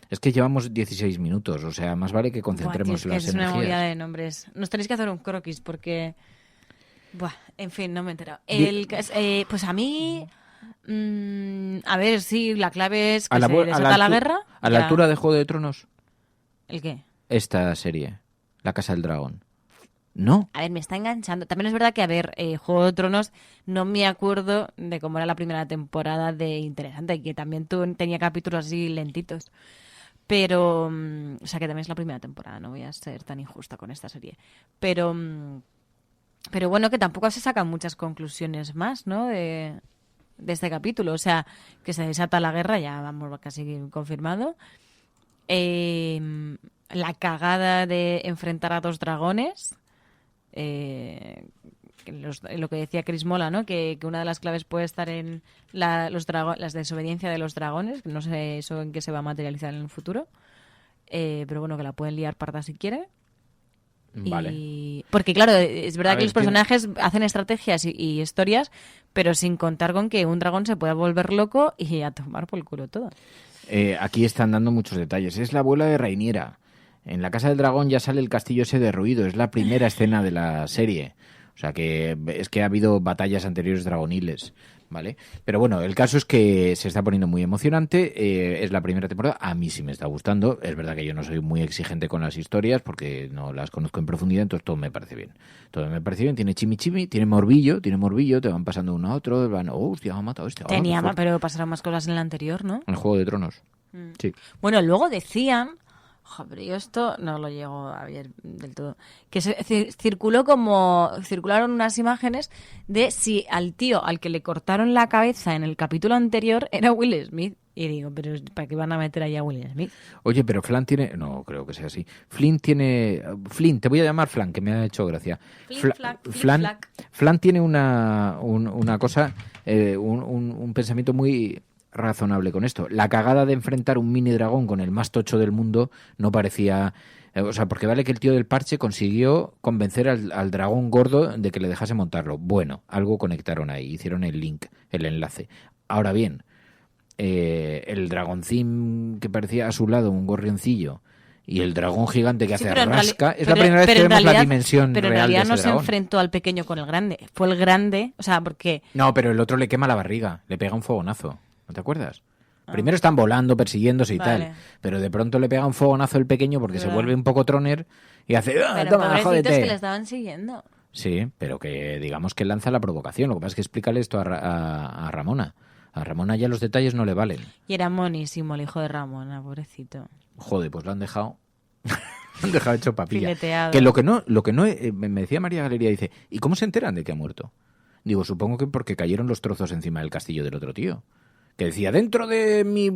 Es que llevamos 16 minutos, o sea, más vale que concentremos las energías. Es una memoria de nombres. Nos tenéis que hacer un croquis porque... en fin, no me he enterado. Pues a mí... a ver, sí, la clave es que se desata la guerra. ¿A la altura de Juego de Tronos? ¿El qué? Esta serie, La Casa del Dragón. ¿No? A ver, me está enganchando. También es verdad que, a ver, Juego de Tronos no me acuerdo de cómo era la primera temporada de Interesante, que también tenía capítulos así lentitos. Pero, o sea, que también es la primera temporada, no voy a ser tan injusta con esta serie. Pero bueno, que tampoco se sacan muchas conclusiones más, ¿no? De este capítulo. O sea, que se desata la guerra, ya vamos casi confirmado. La cagada de enfrentar a 2 dragones. Lo que decía Chris Mola, ¿no? Que una de las claves puede estar en la desobediencia de los dragones. No sé eso en qué se va a materializar en el futuro. Pero bueno, que la pueden liar parda si quiere. Vale. Porque claro, es verdad que los personajes hacen estrategias y historias, pero sin contar con que un dragón se pueda volver loco y a tomar por el culo todo. Aquí están dando muchos detalles. Es la abuela de Rhaenyra. En la Casa del Dragón ya sale el castillo ese derruido. Es la primera escena de la serie. O sea que es que ha habido batallas anteriores dragoniles, ¿vale? Pero bueno, el caso es que se está poniendo muy emocionante. Es la primera temporada. A mí sí me está gustando. Es verdad que yo no soy muy exigente con las historias porque no las conozco en profundidad, entonces todo me parece bien. Todo me parece bien. Tiene chimi, tiene morbillo, te van pasando uno a otro, van, hostia, ha matado este. Pero pasaron más cosas en el anterior, ¿no? En el Juego de Tronos. Sí. Bueno, luego decían... Pero yo esto no lo llego a ver del todo. Que circularon unas imágenes de si al tío al que le cortaron la cabeza en el capítulo anterior era Will Smith. Y digo, pero ¿para qué van a meter ahí a Will Smith? Oye, pero Flan tiene... No, creo que sea así. Flynn, te voy a llamar Flan, que me ha hecho gracia. Flan tiene una cosa, un pensamiento muy... razonable con esto. La cagada de enfrentar un mini dragón con el más tocho del mundo no parecía... O sea, porque vale que el tío del parche consiguió convencer al dragón gordo de que le dejase montarlo. Bueno, algo conectaron ahí, hicieron el link, el enlace. Ahora bien, el dragoncín que parecía a su lado un gorrioncillo y el dragón gigante que hace rasca, es la primera vez que vemos la dimensión real de ese dragón. Pero en realidad no se enfrentó al pequeño con el grande. Fue el grande, o sea, porque... No, pero el otro le quema la barriga, le pega un fogonazo. ¿No te acuerdas? Primero están volando, persiguiéndose y tal, pero de pronto le pega un fogonazo el pequeño porque se vuelve un poco troner y hace... Toma, jódete. Que le estaban siguiendo. Sí, pero que digamos que lanza la provocación. Lo que pasa es que explícale esto a Ramona. A Ramona ya los detalles no le valen. Y era monísimo el hijo de Ramona, pobrecito. Joder, pues lo han dejado... lo han dejado hecho papilla. Fileteado. Que lo que no me decía María Galería, dice, ¿y cómo se enteran de que ha muerto? Digo, supongo que porque cayeron los trozos encima del castillo del otro tío. Que decía,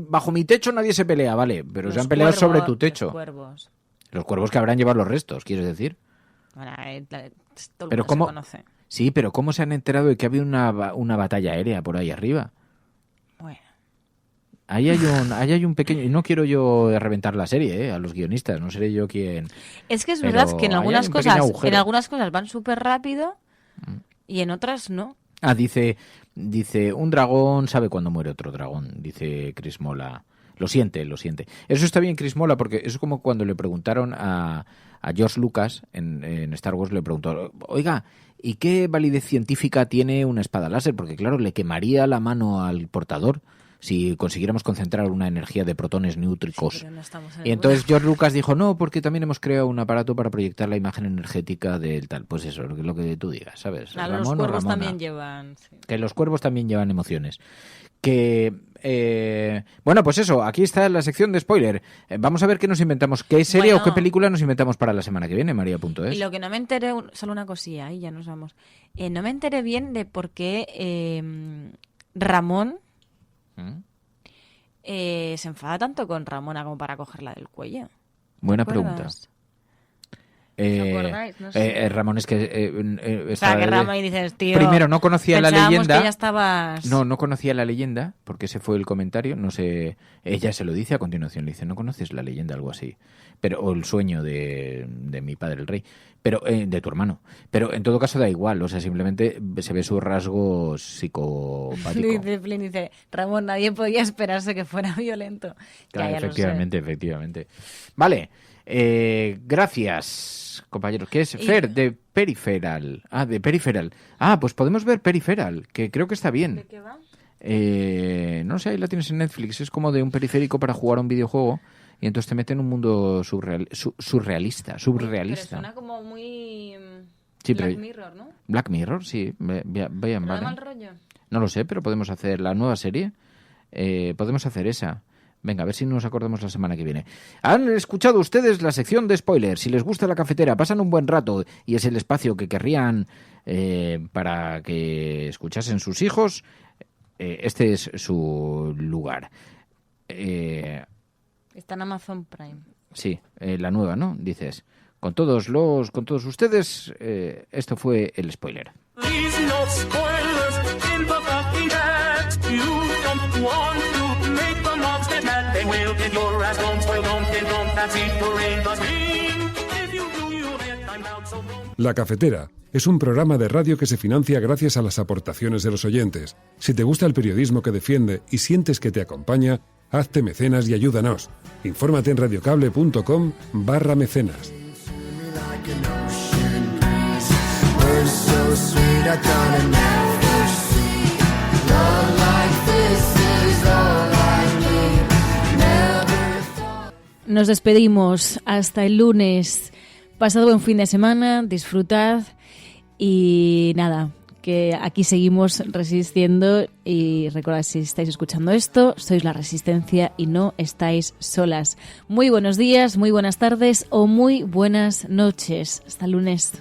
bajo mi techo nadie se pelea, vale, pero los se han peleado sobre tu techo. Los cuervos que habrán llevado los restos, ¿quieres decir? Bueno, pero cómo se conoce. Sí, pero ¿cómo se han enterado de que había una batalla aérea por ahí arriba? Bueno. Ahí hay un pequeño... Y no quiero yo reventar la serie, a los guionistas, no seré yo quien... Es que es verdad que en algunas cosas van súper rápido y en otras no. Dice, un dragón sabe cuándo muere otro dragón, dice Chris Mola. Lo siente. Eso está bien, Chris Mola, porque es como cuando le preguntaron a George Lucas en Star Wars, le preguntó, oiga, ¿y qué validez científica tiene una espada láser? Porque claro, le quemaría la mano al portador si consiguiéramos concentrar una energía de protones neútricos. Sí, no y entonces George Lucas dijo, no, porque también hemos creado un aparato para proyectar la imagen energética del tal. Pues eso, lo que tú digas, ¿sabes? Los cuervos también llevan... Sí. Que los cuervos también llevan emociones. Bueno, pues eso, aquí está la sección de spoiler. Vamos a ver qué nos inventamos, qué serie o qué película nos inventamos para la semana que viene, María.es. Y lo que no me enteré, solo una cosilla, y ya nos vamos. No me enteré bien de por qué Ramón se enfada tanto con Ramona como para cogerla del cuello. Buena pregunta. No sé. Ramón es que Ramón y dices, tío, primero no conocía la leyenda. Que ya estabas... No conocía la leyenda, porque ese fue el comentario. No sé, ella se lo dice a continuación, le dice, no conoces la leyenda, algo así, o el sueño de mi padre el rey, pero de tu hermano. Pero en todo caso da igual, o sea, simplemente se ve su rasgo psicopático. Flynn dice, Ramón, nadie podía esperarse que fuera violento. Claro, efectivamente. Vale. Gracias, compañeros. ¿Qué es? Fer, de Peripheral. De Peripheral. Pues podemos ver Peripheral, que creo que está bien. ¿De qué va? No sé, ahí la tienes en Netflix. Es como de un periférico para jugar a un videojuego y entonces te mete en un mundo surrealista. Pero suena como muy... Black Mirror, ¿no? Black Mirror, sí. Vale. mal rollo? No lo sé, pero podemos hacer la nueva serie. Podemos hacer esa. Venga, a ver si nos acordamos la semana que viene. Han escuchado ustedes la sección de spoilers. Si les gusta La Cafetera, pasan un buen rato y es el espacio que querrían para que escuchasen sus hijos, este es su lugar. Está en Amazon Prime. Sí, la nueva, ¿no? Dices. Con todos ustedes, esto fue el spoiler. La Cafetera es un programa de radio que se financia gracias a las aportaciones de los oyentes. Si te gusta el periodismo que defiende y sientes que te acompaña, hazte mecenas y ayúdanos. Infórmate en radiocable.com/mecenas. Nos despedimos hasta el lunes. Pasad buen fin de semana, disfrutad y nada, que aquí seguimos resistiendo y recordad, si estáis escuchando esto, sois la Resistencia y no estáis solas. Muy buenos días, muy buenas tardes o muy buenas noches. Hasta el lunes.